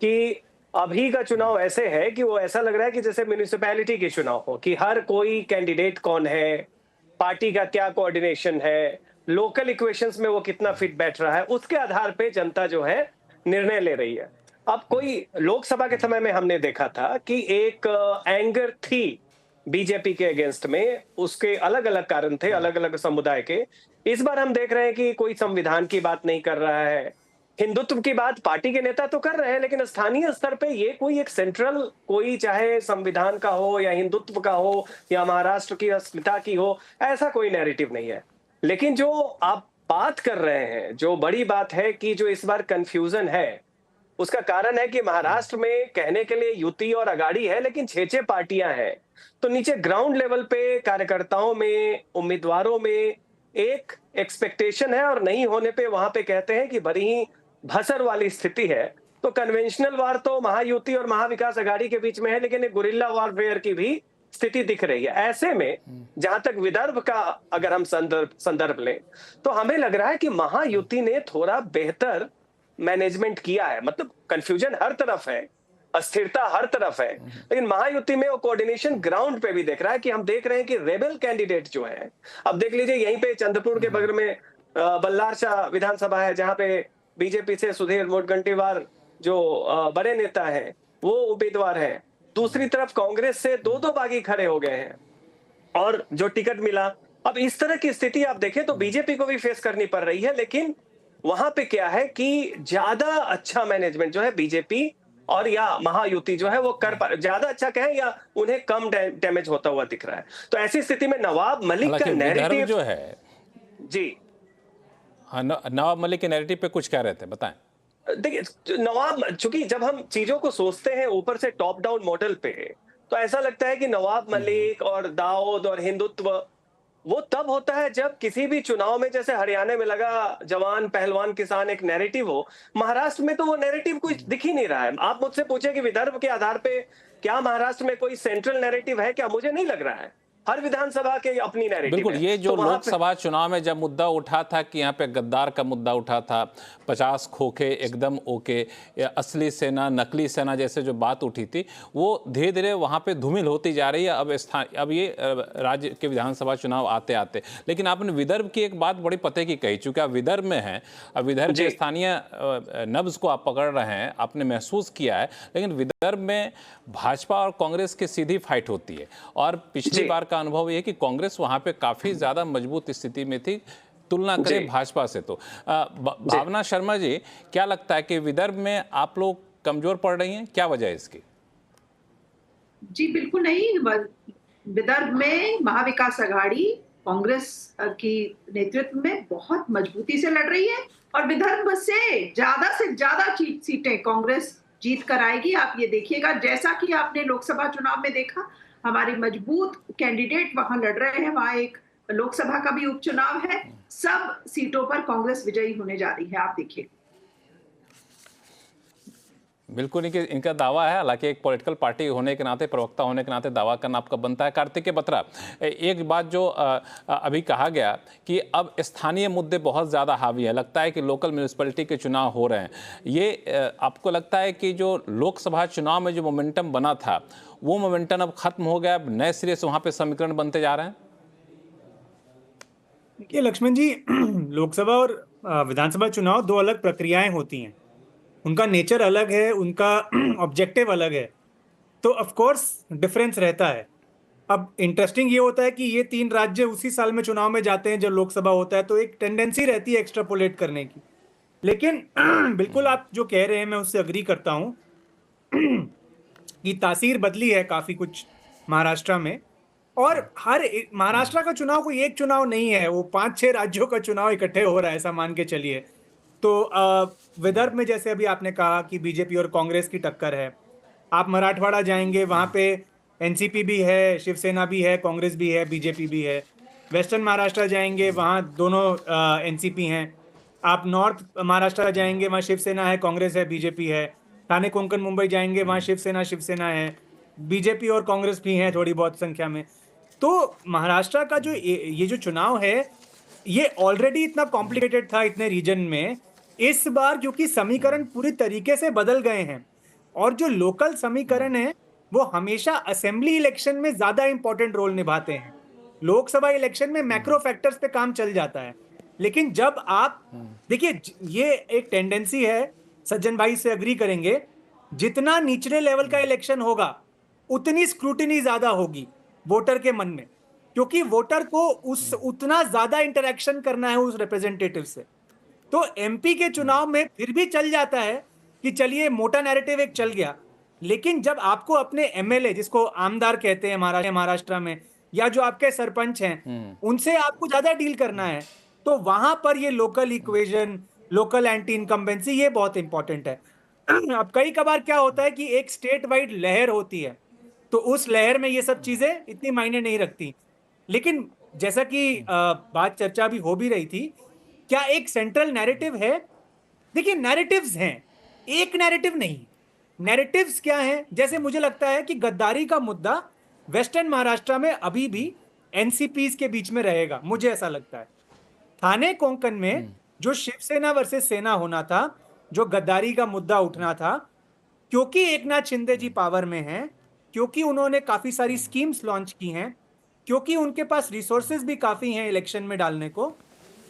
कि अभी का चुनाव ऐसे है कि वो ऐसा लग रहा है कि जैसे म्यूनिसिपैलिटी के चुनाव हो, कि हर कोई कैंडिडेट कौन है, पार्टी का क्या कोऑर्डिनेशन है, लोकल इक्वेशंस में वो कितना फिट बैठ रहा है, उसके आधार पे जनता जो है निर्णय ले रही है। अब कोई लोकसभा के समय में हमने देखा था कि एक एंगर थी बीजेपी के अगेंस्ट में, उसके अलग अलग कारण थे, अलग अलग समुदाय के। इस बार हम देख रहे हैं कि कोई संविधान की बात नहीं कर रहा है, हिंदुत्व की बात पार्टी के नेता तो कर रहे हैं, लेकिन स्थानीय स्तर पे ये कोई एक सेंट्रल, कोई चाहे संविधान का हो या हिंदुत्व का हो या महाराष्ट्र की अस्मिता की हो, ऐसा कोई नैरेटिव नहीं है। लेकिन जो आप बात कर रहे हैं, जो बड़ी बात है कि जो इस बार कंफ्यूजन है, उसका कारण है कि महाराष्ट्र में कहने के लिए युति और अगाड़ी है, लेकिन 6 पार्टियां हैं। तो नीचे ग्राउंड लेवल पे कार्यकर्ताओं में, उम्मीदवारों में एक एक्सपेक्टेशन है, और नहीं होने पे वहां पे कहते हैं कि बड़ी ही भसर वाली स्थिति है। तो कन्वेंशनल वार तो महायुति और महाविकास अघाड़ी के बीच में है, लेकिन एक गुरिल्ला वॉरफेयर की भी स्थिति दिख रही है। ऐसे में जहां तक विदर्भ का अगर हम संदर्भ लें, तो हमें लग रहा है कि महायुति ने थोड़ा बेहतर मैनेजमेंट किया है। मतलब कंफ्यूजन हर तरफ है, अस्थिरता हर तरफ है, लेकिन महायुति में वो कोऑर्डिनेशन ग्राउंड पे भी दिख रहा है। कि हम देख रहे हैं कि रेबल कैंडिडेट जो है, अब देख लीजिए यहीं पे चंद्रपुर के बगल में बल्लारशाह विधानसभा है, जहां पे बीजेपी से सुधीर मुनगंटीवार जो बड़े नेता हैं वो उम्मीदवार हैं। दूसरी तरफ कांग्रेस से 2 बागी खड़े हो गए हैं, और जो टिकट मिला। अब इस तरह की स्थिति आप देखें तो बीजेपी को भी फेस करनी पड़ रही है। लेकिन वहां पे क्या है कि ज्यादा अच्छा मैनेजमेंट जो है बीजेपी और या महायुति जो है वो कर पा, ज्यादा अच्छा कहें या उन्हें कम डैमेज होता हुआ दिख रहा है। तो ऐसी स्थिति में नवाब मलिक का नैरेटिव जो है, जी हाँ, नवाब मलिक के नैरेटिव पे कुछ कह रहे थे, बताएं। देखिए नवाब, चूंकि जब हम चीजों को सोचते हैं ऊपर से टॉप डाउन मॉडल पे, तो ऐसा लगता है कि नवाब मलिक और दाऊद और हिंदुत्व वो तब होता है जब किसी भी चुनाव में, जैसे हरियाणा में लगा जवान पहलवान किसान एक नैरेटिव हो। महाराष्ट्र में तो वो नैरेटिव कुछ दिख ही नहीं रहा है। आप मुझसे पूछे कि विदर्भ के आधार पे क्या महाराष्ट्र में कोई सेंट्रल नैरेटिव है क्या, मुझे नहीं लग रहा है। हर विधानसभा के अपनी नैरेटिव बिल्कुल। ये जो तो लोकसभा चुनाव में जब मुद्दा उठा था कि यहाँ पे गद्दार का मुद्दा उठा था, 50 खोखे एकदम ओके, असली सेना नकली सेना जैसे जो बात उठी थी, वो धीरे धीरे वहाँ पे धूमिल होती जा रही है। अब ये राज्य के विधानसभा चुनाव आते आते, लेकिन आपने विदर्भ की एक बात बड़ी पते की कही, चूँकि आप विदर्भ में हैं, अब विदर्भ के स्थानीय नब्ज को आप पकड़ रहे हैं, आपने महसूस किया है। लेकिन विदर्भ में भाजपा और कांग्रेस की सीधी फाइट होती है, और पिछली बार का अनुभव यह है कि कांग्रेस वहां पे काफी ज्यादा मजबूत स्थिति में थी तुलना करें भाजपा से। तो भावना शर्मा जी, क्या लगता है कि विदर्भ में आप लोग कमजोर पड़ रही हैं, क्या वजह है इसकी? जी बिल्कुल नहीं। विदर्भ में महाविकास आघाड़ी कांग्रेस की नेतृत्व में बहुत मजबूती से लड़ रही है और विदर्भ से ज्यादा सीटें कांग्रेस जीत कर आएगी। आप ये देखिएगा, जैसा कि आपने लोकसभा चुनाव में देखा, हमारी मजबूत कैंडिडेट वहां लड़ रहे हैं। वहां एक लोकसभा का भी उपचुनाव है। सब सीटों पर कांग्रेस विजयी होने जा रही है, आप देखिए। बिल्कुल इनका दावा है, हालांकि एक पॉलिटिकल पार्टी होने के नाते, प्रवक्ता होने के नाते दावा करना आपका बनता है। कार्तिकेय बत्रा, एक बात जो अभी कहा गया कि अब स्थानीय मुद्दे बहुत ज़्यादा हावी है, लगता है कि लोकल म्यूनिसिपैलिटी के चुनाव हो रहे हैं, ये आपको लगता है कि जो लोकसभा चुनाव में जो मोमेंटम बना था वो मोमेंटम अब खत्म हो गया, अब नए सिरे से वहाँ पर समीकरण बनते जा रहे हैं? देखिए लक्ष्मण जी, लोकसभा और विधानसभा चुनाव दो अलग प्रक्रियाएं होती हैं, उनका नेचर अलग है, उनका ऑब्जेक्टिव अलग है, तो ऑफ कोर्स डिफरेंस रहता है। अब इंटरेस्टिंग ये होता है कि ये तीन राज्य उसी साल में चुनाव में जाते हैं जब लोकसभा होता है, तो एक टेंडेंसी रहती है एक्स्ट्रापोलेट करने की। लेकिन बिल्कुल आप जो कह रहे हैं मैं उससे अग्री करता हूं कि तासीर बदली है काफी कुछ महाराष्ट्र में, और हर महाराष्ट्र का चुनाव कोई एक चुनाव नहीं है, वो 5-6 राज्यों का चुनाव इकट्ठे हो रहा है, ऐसा मान के चलिए। तो विदर्भ में जैसे अभी आपने कहा कि बीजेपी और कांग्रेस की टक्कर है, आप मराठवाड़ा जाएंगे वहाँ पे एनसीपी भी है, शिवसेना भी है, कांग्रेस भी है, बीजेपी भी है। वेस्टर्न महाराष्ट्र जाएंगे वहाँ दोनों एनसीपी हैं। आप नॉर्थ महाराष्ट्र जाएंगे वहाँ शिवसेना है, कांग्रेस है, बीजेपी है। ठाणे कोंकण मुंबई जाएंगे वहाँ शिवसेना है, बीजेपी और कांग्रेस भी हैं थोड़ी बहुत संख्या में। तो महाराष्ट्र का जो ये जो चुनाव है ये ऑलरेडी इतना कॉम्प्लिकेटेड था इतने रीजन में। इस बार क्योंकि समीकरण पूरी तरीके से बदल गए हैं, और जो लोकल समीकरण है वो हमेशा असेंबली इलेक्शन में ज्यादा इंपॉर्टेंट रोल निभाते हैं। लोकसभा इलेक्शन में मैक्रो फैक्टर्स पे काम चल जाता है, लेकिन जब आप देखिए, ये एक टेंडेंसी है, सज्जन भाई से अग्री करेंगे, जितना निचले लेवल का इलेक्शन होगा उतनी स्क्रूटिनी ज्यादा होगी वोटर के मन में, क्योंकि वोटर को उतना ज्यादा इंटरेक्शन करना है उस रिप्रेजेंटेटिव से। तो एमपी के चुनाव में फिर भी चल जाता है कि चलिए मोटा नैरेटिव एक चल गया, लेकिन जब आपको अपने एमएलए, जिसको आमदार कहते हैं महाराष्ट्र में, या जो आपके सरपंच हैं उनसे आपको ज्यादा डील करना है, तो वहां पर ये local equation, local anti incumbency, ये बहुत इंपॉर्टेंट है। अब कई कबार क्या होता है कि एक स्टेट वाइड लहर होती है, तो उस लहर में ये सब चीजें इतनी मायने नहीं रखती। लेकिन जैसा कि बात चर्चा भी हो भी रही थी, क्या एक सेंट्रल नैरेटिव है? देखिए नैरेटिव्स हैं, एक नैरेटिव नहीं। नैरेटिव्स क्या हैं? जैसे मुझे लगता है कि गद्दारी का मुद्दा वेस्टर्न महाराष्ट्र में अभी भी एनसीपीज के बीच में रहेगा, मुझे ऐसा लगता है। ठाणे कोंकण में जो शिवसेना वर्सेस सेना होना था, जो गद्दारी का मुद्दा उठना था, क्योंकि एकनाथ शिंदे जी पावर में हैं, क्योंकि उन्होंने काफी सारी स्कीम्स लॉन्च की हैं, क्योंकि उनके पास रिसोर्सेज भी काफी हैं इलेक्शन में डालने को,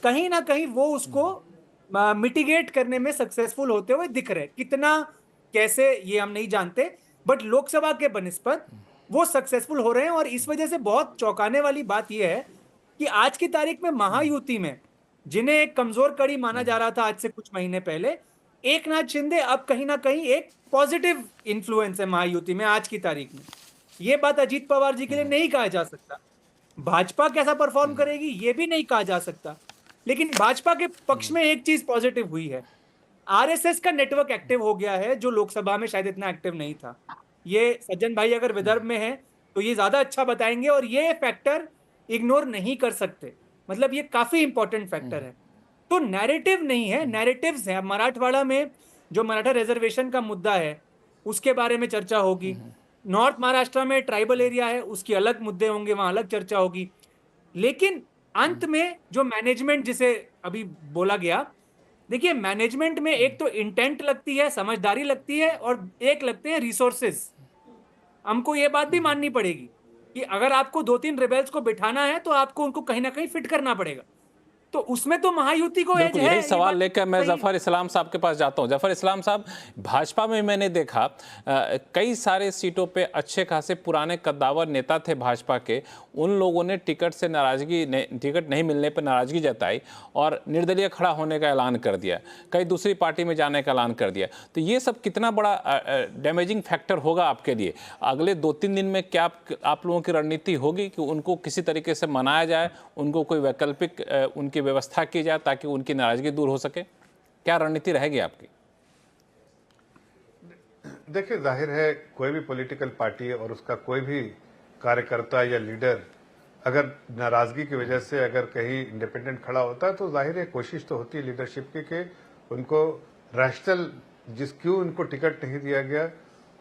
कहीं ना कहीं वो उसको मिटिगेट करने में सक्सेसफुल होते हुए दिख रहे। कितना, कैसे, ये हम नहीं जानते, बट लोकसभा के बनिस्पत वो सक्सेसफुल हो रहे हैं। और इस वजह से बहुत चौंकाने वाली बात यह है कि आज की तारीख में महायुति में, जिन्हें एक कमजोर कड़ी माना जा रहा था आज से कुछ महीने पहले, एकनाथ शिंदे अब कहीं ना कहीं एक पॉजिटिव इन्फ्लुएंस है महायुति में आज की तारीख में। ये बात अजीत पवार जी के लिए नहीं कहा जा सकता। भाजपा कैसा परफॉर्म करेगी ये भी नहीं कहा जा सकता। लेकिन भाजपा के पक्ष में एक चीज पॉजिटिव हुई है, आरएसएस का नेटवर्क एक्टिव हो गया है, जो लोकसभा में शायद इतना एक्टिव नहीं था। ये सज्जन भाई अगर विदर्भ में है तो ये ज्यादा अच्छा बताएंगे, और ये फैक्टर इग्नोर नहीं कर सकते, मतलब ये काफी इंपॉर्टेंट फैक्टर है। तो नैरेटिव नहीं है, नैरेटिव्स है। मराठवाड़ा में जो मराठा रिजर्वेशन का मुद्दा है उसके बारे में चर्चा होगी, नॉर्थ महाराष्ट्र में ट्राइबल एरिया है उसकी अलग मुद्दे होंगे, वहां अलग चर्चा होगी। लेकिन अंत में जो मैनेजमेंट जिसे अभी बोला गया, देखिए मैनेजमेंट में एक तो इंटेंट लगती है, समझदारी लगती है, और एक लगते हैं रिसोर्सेज। हमको ये बात भी माननी पड़ेगी कि अगर आपको 2-3 रिबेल्स को बिठाना है तो आपको उनको कहीं ना कहीं फिट करना पड़ेगा। तो उसमें तो महायुति को एज बिल्कुल, है। यही ये सवाल बात लेकर मैं सही- जफर इस्लाम साहब के पास जाता हूं। जफर इस्लाम साहब, भाजपा में मैंने देखा कई सारे सीटों पे अच्छे खासे पुराने कद्दावर नेता थे भाजपा के, उन लोगों ने टिकट से नाराजगी, टिकट नहीं मिलने पर नाराजगी जताई और निर्दलीय खड़ा होने का ऐलान कर दिया, कई दूसरी पार्टी में जाने का ऐलान कर दिया। तो ये सब कितना बड़ा डैमेजिंग फैक्टर होगा आपके लिए? अगले 2-3 दिन में क्या आप लोगों की रणनीति होगी कि उनको किसी तरीके से मनाया जाए, उनको कोई वैकल्पिक उनकी व्यवस्था की जाए ताकि उनकी नाराजगी दूर हो सके? क्या रणनीति रहेगी आपकी? देखिए, जाहिर है कोई भी पॉलिटिकल पार्टी और उसका कोई भी कार्यकर्ता या लीडर अगर नाराजगी की वजह से अगर कहीं इंडिपेंडेंट खड़ा होता है तो जाहिर है कोशिश तो होती है लीडरशिप की कि उनको रैशनल, क्यों उनको टिकट नहीं दिया गया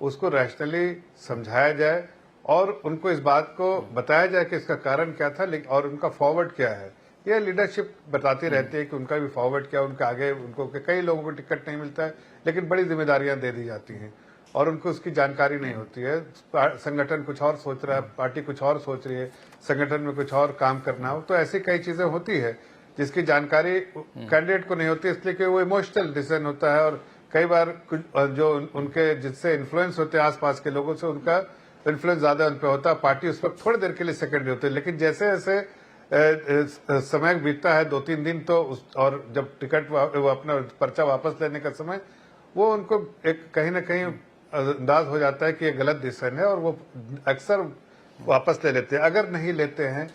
उसको रैशनली समझाया जाए और उनको इस बात को बताया जाए कि इसका कारण क्या था और उनका फॉरवर्ड क्या है। यह लीडरशिप बताती रहती है कि उनका भी फॉरवर्ड क्या, उनके आगे उनको कई लोगों को टिकट नहीं मिलता है लेकिन बड़ी जिम्मेदारियां दे दी जाती हैं और उनको उसकी जानकारी नहीं होती है। संगठन कुछ और सोच रहा है, पार्टी कुछ और सोच रही है, संगठन में कुछ और काम करना हो, तो ऐसी कई चीजें होती है जिसकी जानकारी कैंडिडेट को नहीं होती, इसलिए कि वो इमोशनल डिसीजन होता है और कई बार जो उनके जिससे इन्फ्लुएंस होते हैं आसपास के लोगों से, उनका इन्फ्लुएंस ज्यादा उन पर होता है। पार्टी उस वक्त थोड़ी देर के लिए सेकेंडरी होती है, लेकिन जैसे जैसे समय बीतता है 2-3 दिन तो और जब टिकट वो अपना पर्चा वापस लेने का समय, वो उनको एक कहीं ना कहीं अंदाज हो जाता है कि ये गलत डिसीजन है और वो अक्सर वापस ले लेते हैं। अगर नहीं लेते हैं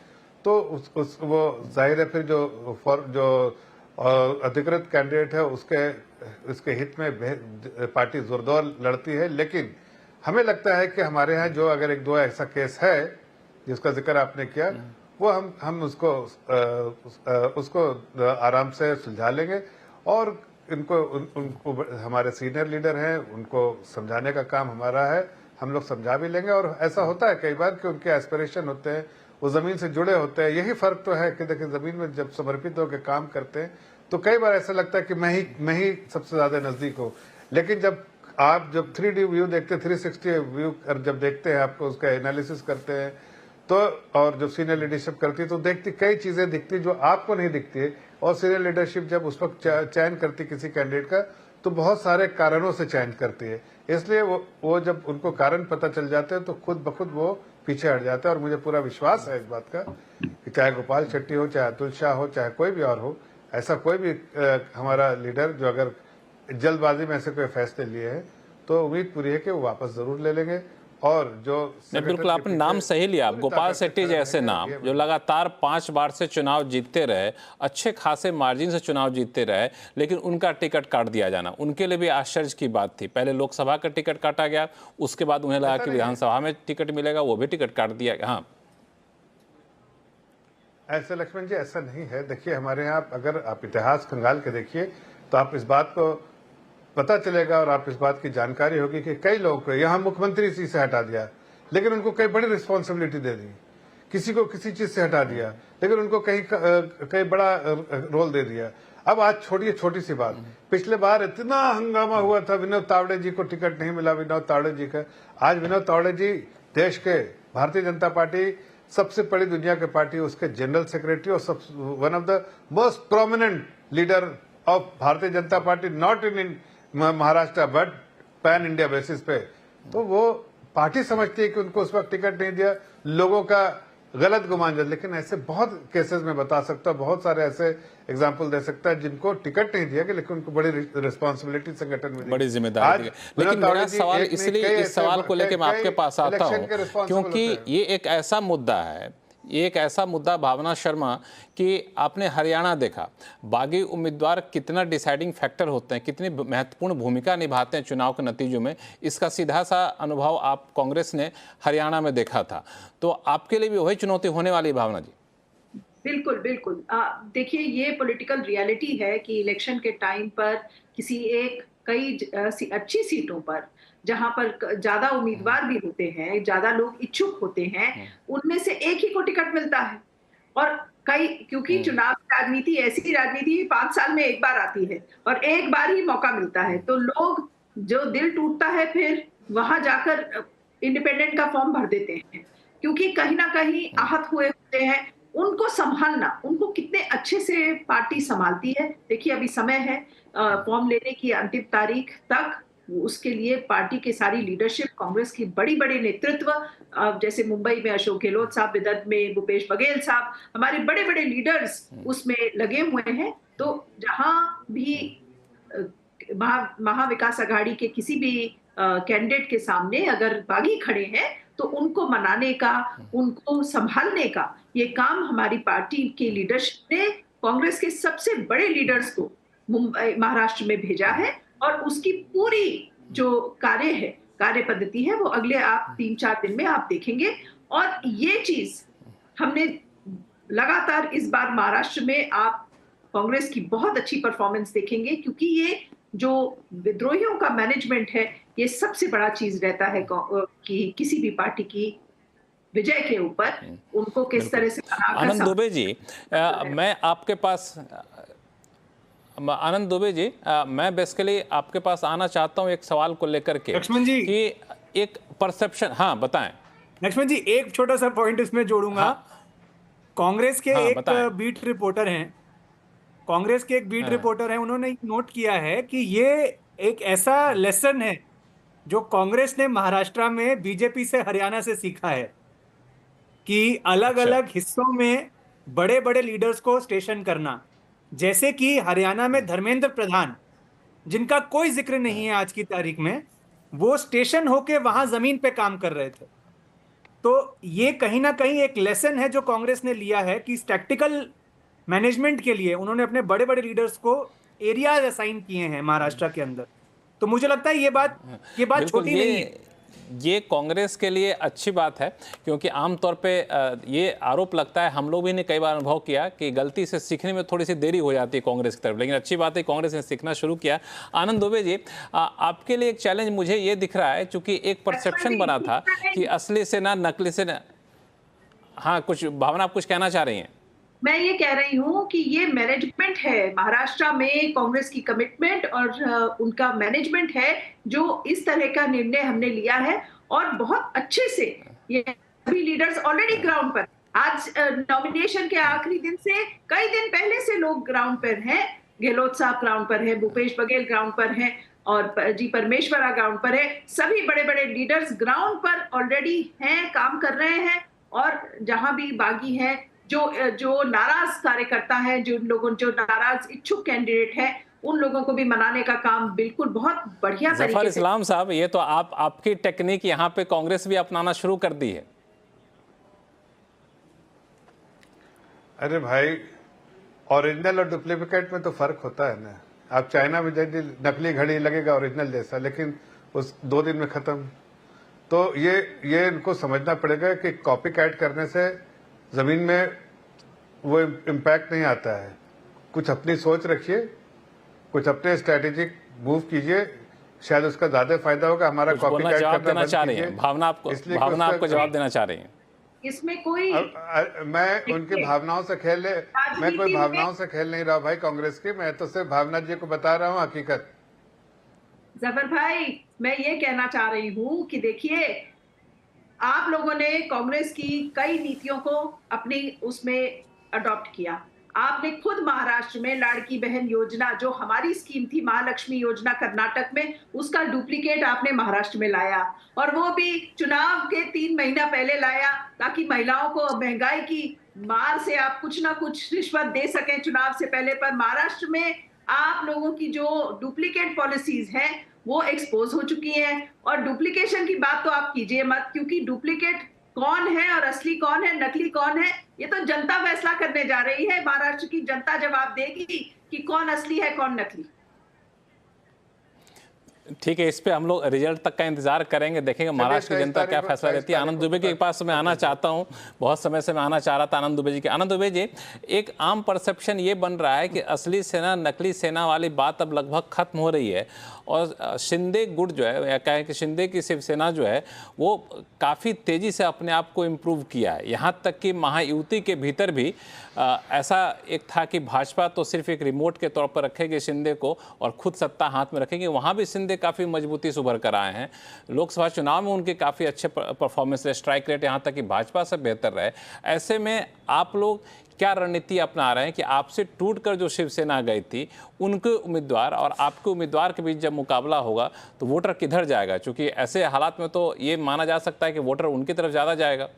तो वो जाहिर है फिर जो अधिकृत कैंडिडेट है उसके हित में पार्टी जोरदार लड़ती है। लेकिन हमें लगता है कि हमारे यहाँ जो अगर 1-2 ऐसा केस है जिसका जिक्र आपने किया, वो हम उसको आराम से सुलझा लेंगे और उनको हमारे सीनियर लीडर हैं, उनको समझाने का काम हमारा है, हम लोग समझा भी लेंगे। और ऐसा होता है कई बार कि उनके एस्पिरेशन होते हैं, वो जमीन से जुड़े होते हैं। यही फर्क तो है कि देखिए, जमीन में जब समर्पित होकर काम करते हैं तो कई बार ऐसा लगता है कि मैं ही सबसे ज्यादा नजदीक हूँ, लेकिन जब 3D व्यू देखते हैं, 360 व्यू जब देखते हैं, आपको उसका एनालिसिस करते हैं तो, और जब सीनियर लीडरशिप करती है तो देखती कई चीजें दिखती जो आपको नहीं दिखती है। और सीनियर लीडरशिप जब उस वक्त चयन करती किसी कैंडिडेट का तो बहुत सारे कारणों से चयन करती है, इसलिए वो जब उनको कारण पता चल जाते हैं तो खुद ब खुद वो पीछे हट जाता है। और मुझे पूरा विश्वास है इस बात का कि चाहे गोपाल शेट्टी हो, चाहे अतुल शाह हो, चाहे कोई भी और हो, ऐसा कोई भी हमारा लीडर जो अगर जल्दबाजी में ऐसे कोई फैसले लिए हैं तो उम्मीद पूरी है कि वो वापस जरूर ले लेंगे। और जो बिल्कुल आपने नाम सही लिया, गोपाल शेट्टी जैसे नाम जो लगातार 5 बार से चुनाव जीतते रहे, अच्छे खासे मार्जिन से चुनाव जीतते रहे, लेकिन उनका टिकट काट दिया जाना उनके लिए भी आश्चर्य की बात थी। पहले लोकसभा का टिकट काटा गया, उसके बाद उन्हें लगा कि विधानसभा में टिकट मिलेगा, वो भी टिकट काट दिया गया। हाँ, ऐसे लक्ष्मण जी ऐसा नहीं है। देखिए, हमारे यहाँ अगर आप इतिहास खंगाल के देखिए तो आप इस बात को पता चलेगा और आप इस बात की जानकारी होगी कि कई लोगों को यहाँ मुख्यमंत्री चीज से हटा दिया लेकिन उनको कई बड़ी रिस्पॉन्सिबिलिटी दे दी, किसी को किसी चीज से हटा दिया लेकिन उनको कहीं बड़ा रोल दे दिया। अब आज छोटी सी बात, पिछले बार इतना हंगामा हुआ था, विनोद तावड़े जी को टिकट नहीं मिला, विनोद तावड़े जी का। आज विनोद तावड़े जी देश के भारतीय जनता पार्टी सबसे बड़ी दुनिया की पार्टी, उसके जनरल सेक्रेटरी और one of the most prominent leader of Bharatiya Janata party, not in Maharashtra but pan India basis पे। तो वो पार्टी समझती है कि उनको उस वक्त टिकट नहीं दिया, लोगों का गलत गुमान। लेकिन ऐसे बहुत केसेस में बता सकता हूं, बहुत सारे ऐसे एग्जांपल दे सकता है जिनको टिकट नहीं दिया गया लेकिन उनको बड़ी रिस्पॉन्सिबिलिटी संगठन में दी, बड़ी जिम्मेदारी। लेकिन मेरा सवाल इसलिए इस सवाल को लेकर मैं आपके पास आता हूं क्योंकि ये एक ऐसा मुद्दा है, ये एक ऐसा मुद्दा भावना शर्मा कि आपने हरियाणा देखा, बागी उम्मीदवार कितना डिसाइडिंग फैक्टर होते हैं, कितनी महत्वपूर्ण भूमिका निभाते हैं चुनाव के नतीजों में, इसका सीधा सा अनुभव आप कांग्रेस ने हरियाणा में देखा था। तो आपके लिए भी वही चुनौती होने वाली है भावना जी? बिल्कुल बिल्कुल। देखिए, ये पॉलिटिकल रियलिटी है कि इलेक्शन के टाइम पर किसी कई अच्छी सीटों पर जहां पर ज्यादा उम्मीदवार भी होते हैं, ज्यादा लोग इच्छुक होते हैं, उनमें से एक ही को टिकट मिलता है। और क्योंकि चुनाव राजनीति ऐसी राजनीति 5 साल में एक बार आती है और एक बार ही मौका मिलता है, तो लोग जो दिल टूटता है फिर वहां जाकर इंडिपेंडेंट का फॉर्म भर देते हैं, क्योंकि कहीं ना कहीं आहत हुए होते हैं, उनको संभालना, उनको कितने अच्छे से पार्टी संभालती है। देखिए अभी समय है फॉर्म लेने की अंतिम तारीख तक, उसके लिए पार्टी के सारी लीडरशिप, कांग्रेस की बड़ी बड़े नेतृत्व, जैसे मुंबई में अशोक गहलोत साहब, विदर्भ में भूपेश बघेल साहब, हमारे बड़े बड़े लीडर्स उसमें लगे हुए हैं। तो जहां भी महाविकास आघाड़ी के किसी भी कैंडिडेट के सामने अगर बागी खड़े हैं तो उनको मनाने का, उनको संभालने का ये काम हमारी पार्टी के लीडरशिप ने कांग्रेस के सबसे बड़े लीडर्स को मुंबई महाराष्ट्र में भेजा है, और उसकी पूरी जो कार्य पद्धति है वो अगले आप 3-4 दिन में आप देखेंगे। और ये चीज हमने लगातार इस बार महाराष्ट्र में आप कांग्रेस की बहुत अच्छी परफॉर्मेंस देखेंगे, क्योंकि ये जो विद्रोहियों का मैनेजमेंट है ये सबसे बड़ा चीज रहता है कि किसी भी पार्टी की विजय के ऊपर उनको किस तरह से आनंद दुबे जी, मैं आपके पास आनंद दुबे जी, मैं बेसिकली आपके पास आना चाहता हूं एक सवाल को लेकर के लक्ष्मण जी कि एक परसेप्शन, हाँ बताएं लक्ष्मण जी, एक छोटा सा पॉइंट इसमें जोड़ूंगा। हाँ, कांग्रेस के एक बताएं। बीट रिपोर्टर हैं, कांग्रेस के एक बीट रिपोर्टर हैं, उन्होंने नोट किया है कि ये एक ऐसा लेसन है जो कांग्रेस ने महाराष्ट्र में बीजेपी से, हरियाणा से सीखा है कि अलग अलग हिस्सों में बड़े बड़े लीडर्स को स्टेशन करना। जैसे कि हरियाणा में धर्मेंद्र प्रधान, जिनका कोई जिक्र नहीं है आज की तारीख में, वो स्टेशन होके वहां जमीन पे काम कर रहे थे। तो ये कहीं ना कहीं एक लेसन है जो कांग्रेस ने लिया है कि टैक्टिकल मैनेजमेंट के लिए उन्होंने अपने बड़े बड़े लीडर्स को एरियाज असाइन किए हैं महाराष्ट्र के अंदर। तो मुझे लगता है ये बात छोटी नहीं है। ये कांग्रेस के लिए अच्छी बात है, क्योंकि आमतौर पे ये आरोप लगता है, हम लोग भी ने कई बार अनुभव किया कि गलती से सीखने में थोड़ी सी देरी हो जाती है कांग्रेस की तरफ, लेकिन अच्छी बात है कांग्रेस ने सीखना शुरू किया। आनंद दुबे जी, आपके लिए एक चैलेंज मुझे ये दिख रहा है, चूंकि एक परसेप्शन बना था कि असली सेना नकली सेना। हाँ, कुछ भावना, आप कुछ कहना चाह रही हैं? मैं ये कह रही हूँ कि ये मैनेजमेंट है महाराष्ट्र में, कांग्रेस की कमिटमेंट और उनका मैनेजमेंट है जो इस तरह का निर्णय हमने लिया है, और बहुत अच्छे से ये सभी लीडर्स ऑलरेडी ग्राउंड पर, आज नॉमिनेशन के आखिरी दिन से कई दिन पहले से लोग ग्राउंड पर हैं। गहलोत साहब ग्राउंड पर है, भूपेश बघेल ग्राउंड पर है, और जी परमेश्वरा ग्राउंड पर है। सभी बड़े बड़े लीडर्स ग्राउंड पर ऑलरेडी हैं, काम कर रहे हैं। और जहां भी बागी हैं, जो नाराज कार्यकर्ता है, जो नाराज इच्छुक कैंडिडेट है, उन लोगों को भी मनाने का काम बिल्कुल बहुत बढ़िया तरीके से। जफर इस्लाम साहब, ये तो आपकी टेक्निक यहाँ पे कांग्रेस भी अपनाना शुरू कर दी है। अरे भाई, ओरिजिनल और डुप्लीकेट में तो फर्क होता है ना। आप चाइना में नकली घड़ी लगेगा ओरिजिनल जैसा, लेकिन उस 2 दिन में खत्म। तो ये इनको समझना पड़ेगा कि कॉपी कैट करने से जमीन में वो इम्पैक्ट नहीं आता है। कुछ अपनी सोच रखिए, कुछ अपने स्ट्रेटेजिक मूव कीजिए, शायद उसका ज्यादा फायदा होगा। हमारा कॉपी कैट करना बंद कीजिए। भावना आपको जवाब देना चाह रही है। इसमें कोई मैं उनकी भावनाओं से मैं कोई भावनाओं से खेल नहीं रहा भाई कांग्रेस की। मैं तो सिर्फ भावना जी को बता रहा हूँ हकीकत। जफर भाई, मैं ये कहना चाह रही हूँ कि देखिए, आप लोगों ने कांग्रेस की कई नीतियों को अपनी उसमें अडॉप्ट किया। आपने खुद महाराष्ट्र में लाड़की बहन योजना, जो हमारी स्कीम थी महालक्ष्मी योजना कर्नाटक में, उसका डुप्लीकेट आपने महाराष्ट्र में लाया, और वो भी चुनाव के 3 महीना पहले लाया, ताकि महिलाओं को महंगाई की मार से आप कुछ ना कुछ रिश्वत दे सकें चुनाव से पहले। पर महाराष्ट्र में आप लोगों की जो डुप्लीकेट पॉलिसीज हैं वो एक्सपोज हो चुकी हैं। और डुप्लीकेशन की बात तो आप कीजिए मत, क्योंकि डुप्लीकेट कौन है और असली कौन है, नकली कौन है, ये तो जनता फैसला करने जा रही है। महाराष्ट्र की जनता जवाब देगी कि कौन असली है कौन नकली। ठीक है, इस पे हम लोग रिजल्ट तक का इंतजार करेंगे, देखेंगे महाराष्ट्र की जनता क्या फैसला लेती है। आनंद दुबे के पास मैं आना चाहता हूं, बहुत समय से मैं आना चाह रहा था आनंद दुबे जी के। आनंद दुबे जी, एक आम परसेप्शन ये बन रहा है कि असली सेना नकली सेना वाली बात अब लगभग खत्म हो रही है, और शिंदे गुट जो है, या कहें कि शिंदे की शिवसेना जो है, वो काफ़ी तेज़ी से अपने आप को इम्प्रूव किया है। यहाँ तक कि महायुति के भीतर भी ऐसा एक था कि भाजपा तो सिर्फ एक रिमोट के तौर पर रखेगी शिंदे को और खुद सत्ता हाथ में रखेंगे, वहाँ भी शिंदे काफ़ी मजबूती से उभर कर आए हैं। लोकसभा चुनाव में उनके काफ़ी अच्छे परफॉर्मेंस रहे, स्ट्राइक रेट यहाँ तक कि भाजपा से बेहतर रहे। ऐसे में आप लोग क्या रणनीति अपना रहे हैं कि आपसे टूटकर जो शिवसेना गई थी उनके उम्मीदवार और आपके उम्मीदवार के बीच जब मुकाबला होगा तो वोटर किधर जाएगा? क्योंकि ऐसे हालात में तो ये माना जा सकता है कि वोटर उनकी तरफ ज़्यादा जाएगा।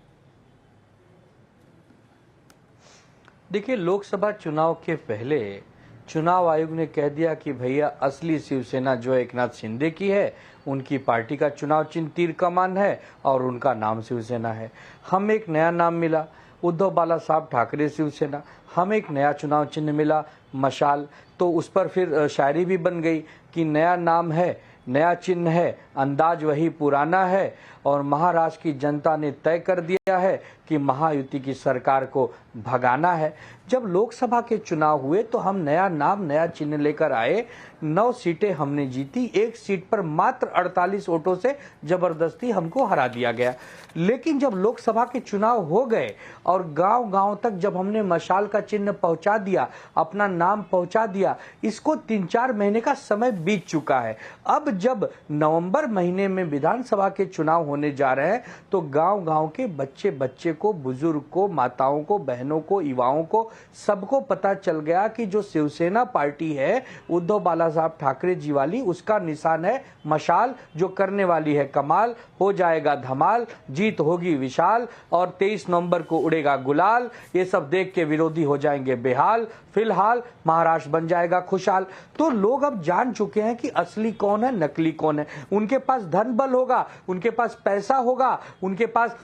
देखिए, लोकसभा चुनाव के पहले चुनाव आयोग ने कह दिया कि भैया असली शिवसेना जो है एकनाथ शिंदे की है, उनकी पार्टी का चुनाव चिन्ह तीर कमान है और उनका नाम शिवसेना है। हम एक नया नाम मिला, उद्धव बाला साहब ठाकरे शिवसेना। हम एक नया चुनाव चिन्ह मिला, मशाल। तो उस पर फिर शायरी भी बन गई कि नया नाम है, नया चिन्ह है, अंदाज वही पुराना है और महाराष्ट्र की जनता ने तय कर दिया है कि महायुति की सरकार को भगाना है। जब लोकसभा के चुनाव हुए तो हम नया नाम, नया चिन्ह लेकर आए। 9 सीटें हमने जीती, 1 सीट पर मात्र 48 वोटों से जबरदस्ती हमको हरा दिया गया। लेकिन जब लोकसभा के चुनाव हो गए और गांव-गांव तक जब हमने मशाल का चिन्ह पहुंचा दिया, अपना नाम पहुंचा दिया, इसको 3-4 महीने का समय बीत चुका है। अब जब नवंबर महीने में विधानसभा के चुनाव होने जा रहे हैं तो गांव-गांव के बच्चे को, बुजुर्ग को, माताओं को, बहनों को, युवाओं को, सबको पता चल गया कि जो शिवसेना पार्टी है उद्धव बाला साहब ठाकरे जी वाली, उसका निशान है मशाल, जो करने वाली है कमाल। हो जाएगा धमाल, जीत होगी विशाल और 23 नवंबर को उड़ेगा गुलाल। ये सब देख के विरोधी हो जाएंगे बेहाल, फिलहाल महाराष्ट्र बन जाएगा खुशहाल। तो लोग अब जान चुके हैं कि असली कौन है, नकली कौन है। उनके पास धन बल होगा, उनके पास पैसा होगा, उनके पास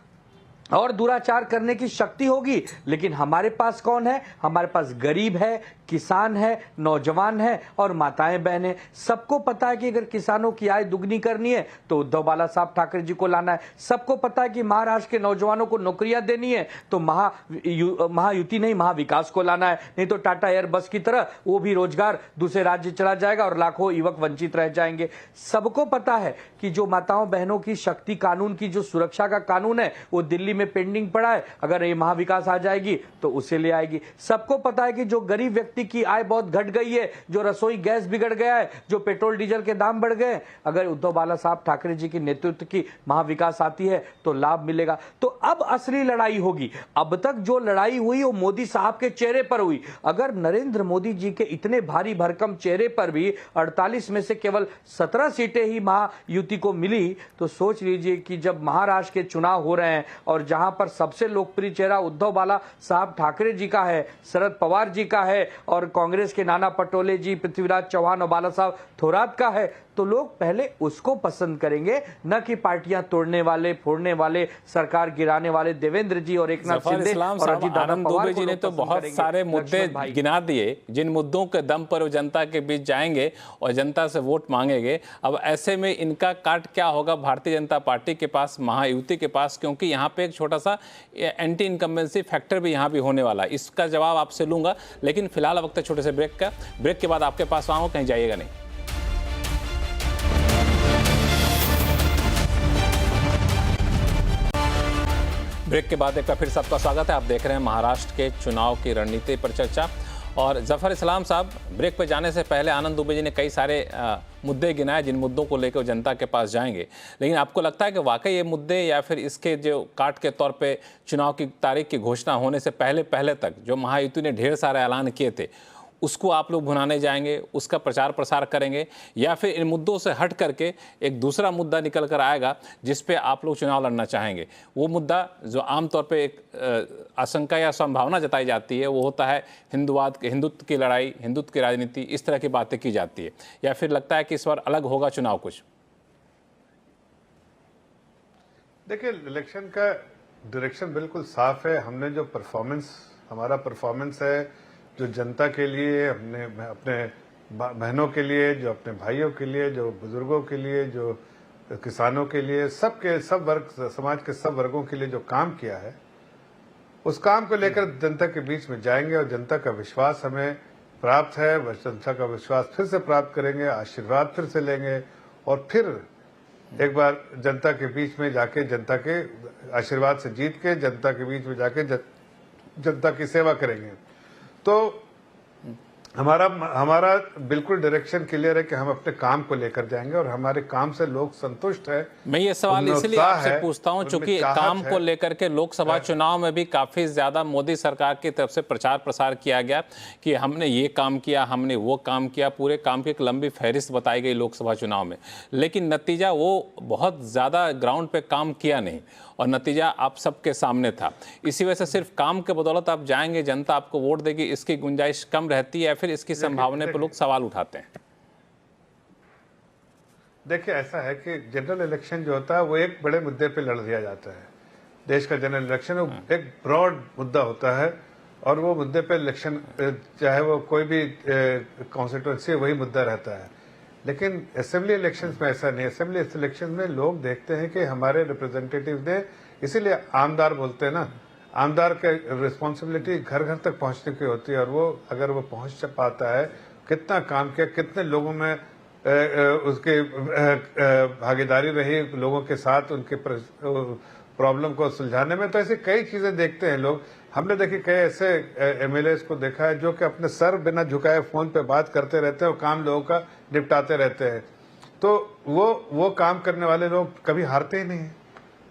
और दुराचार करने की शक्ति होगी, लेकिन हमारे पास कौन है? हमारे पास गरीब है, किसान है, नौजवान है और माताएं बहनें। सबको पता है कि अगर किसानों की आय दुगनी करनी है तो उद्धव बाला साहब ठाकरे जी को लाना है। सबको पता है कि महाराष्ट्र के नौजवानों को नौकरियां देनी है तो महायुति नहीं, महाविकास को लाना है। नहीं तो टाटा एयर बस की तरह वो भी रोजगार दूसरे राज्य चला जाएगा और लाखों युवक वंचित रह जाएंगे। सबको पता है कि जो माताओं बहनों की शक्ति कानून की जो सुरक्षा का कानून है वो दिल्ली में पेंडिंग पड़ा है, अगर ये महाविकास आ जाएगी तो उसे ले आएगी। सबको पता है कि जो गरीब व्यक्ति की आय बहुत घट गई है, जो रसोई गैस बिगड़ गया है, जो पेट्रोल डीजल के दाम बढ़ गए, अगर उद्धव बाला साहब ठाकरे जी की नेतृत्व की महाविकास आती है तो लाभ मिलेगा। तो अब असली लड़ाई होगी। अब तक जो लड़ाई हुई वो मोदी साहब के चेहरे पर हुई। अगर नरेंद्र मोदी जी के इतने भारी भरकम चेहरे पर भी 48 में से केवल 17 सीटें ही महायुति को मिली तो सोच लीजिए कि जब महाराष्ट्र के चुनाव हो रहे हैं और जहां पर सबसे लोकप्रिय चेहरा उद्धव बाला साहब ठाकरे जी का है, शरद पवार जी का है और कांग्रेस के नाना पटोले जी, पृथ्वीराज चौहान और बाला साहब थोरात का है, तो लोग पहले उसको पसंद करेंगे, न कि पार्टियां तोड़ने वाले, फोड़ने वाले, सरकार गिराने वाले देवेंद्र जी और एकनाथ शिंदे और आनंद दुबे जी ने तो बहुत सारे मुद्दे गिना दिए जिन मुद्दों के दम पर वो जनता के बीच जाएंगे और जनता से वोट मांगेंगे। अब ऐसे में इनका काट क्या होगा भारतीय जनता पार्टी के पास, महायुति के पास, क्योंकि यहाँ पे एक छोटा सा एंटी इनकम्बेंसी फैक्टर भी यहाँ भी होने वाला है। इसका जवाब आपसे लूंगा, लेकिन फिलहाल वक्त है छोटे से ब्रेक का। ब्रेक के बाद आपके पास आऊंगा, कहीं जाइएगा नहीं। ब्रेक के बाद एक बार फिर सबका स्वागत है। आप देख रहे हैं महाराष्ट्र के चुनाव की रणनीति पर चर्चा। और जफर इस्लाम साहब, ब्रेक पर जाने से पहले आनंद दुबे जी ने कई सारे मुद्दे गिनाए जिन मुद्दों को लेकर जनता के पास जाएंगे, लेकिन आपको लगता है कि वाकई ये मुद्दे या फिर इसके जो काट के तौर पे चुनाव की तारीख की घोषणा होने से पहले तक जो महायुति ने ढेर सारे ऐलान किए थे उसको आप लोग भुनाने जाएंगे, उसका प्रचार प्रसार करेंगे, या फिर इन मुद्दों से हट करके एक दूसरा मुद्दा निकल कर आएगा जिस पे आप लोग चुनाव लड़ना चाहेंगे? वो मुद्दा जो आमतौर पे एक आशंका या संभावना जताई जाती है वो होता है हिंदुवाद, हिंदुत्व की लड़ाई, हिंदुत्व की राजनीति, इस तरह की बातें की जाती है, या फिर लगता है कि इस बार अलग होगा चुनाव कुछ? देखिए, इलेक्शन का डायरेक्शन बिल्कुल साफ है। हमने जो हमारा परफॉर्मेंस है, जो जनता के लिए, हमने अपने बहनों के लिए, जो अपने भाइयों के लिए, जो बुजुर्गों के लिए, जो किसानों के लिए, सब वर्ग, समाज के सब वर्गों के लिए जो काम किया है, उस काम को लेकर जनता के बीच में जाएंगे और जनता का विश्वास हमें प्राप्त है। जनता का विश्वास फिर से प्राप्त करेंगे, आशीर्वाद फिर से लेंगे और फिर एक बार जनता के बीच में जाके, जनता के आशीर्वाद से जीत के जनता के बीच में जाके जनता की सेवा करेंगे। तो हमारा बिल्कुल डायरेक्शन क्लियर है कि हम अपने काम को लेकर जाएंगे और हमारे काम से लोग संतुष्ट है। मैं ये सवाल इसलिए आपसे पूछता हूं चूंकि काम को लेकर के लोकसभा चुनाव में भी काफी ज्यादा मोदी सरकार की तरफ से प्रचार प्रसार किया गया कि हमने ये काम किया, हमने वो काम किया, पूरे काम की एक लंबी फहरिस्त बताई गई लोकसभा चुनाव में, लेकिन नतीजा वो बहुत ज्यादा ग्राउंड पे काम किया नहीं और नतीजा आप सबके सामने था। इसी वजह से सिर्फ काम के बदौलत आप जाएंगे, जनता आपको वोट देगी, इसकी गुंजाइश कम रहती है, फिर इसकी संभावना पर लोग सवाल उठाते हैं। देखिए, ऐसा है कि जनरल इलेक्शन जो होता है वो एक बड़े मुद्दे पे लड़ दिया जाता है। देश का जनरल इलेक्शन एक ब्रॉड मुद्दा होता है और वो मुद्दे पे इलेक्शन, चाहे वो कोई भी कॉन्स्टिट्यूंसी है, वही मुद्दा रहता है। लेकिन असेंबली इलेक्शंस में ऐसा नहीं। असेंबली इलेक्शन में लोग देखते हैं कि हमारे रिप्रेजेंटेटिव ने, इसीलिए आमदार बोलते हैं ना, आमदार के रिस्पॉन्सिबिलिटी घर घर तक पहुंचने की होती है और वो अगर वो पहुंच पाता है, कितना काम किया, कितने लोगों में उसके भागीदारी रही लोगों के साथ उनके प्रॉब्लम को सुलझाने में, तो ऐसी कई चीजें देखते हैं लोग। हमने देखिए कई ऐसे एमएलए को देखा है जो कि अपने सर बिना झुकाए फोन पे बात करते रहते हैं और काम लोगों का निपटाते रहते हैं। तो वो काम करने वाले लोग कभी हारते ही नहीं है,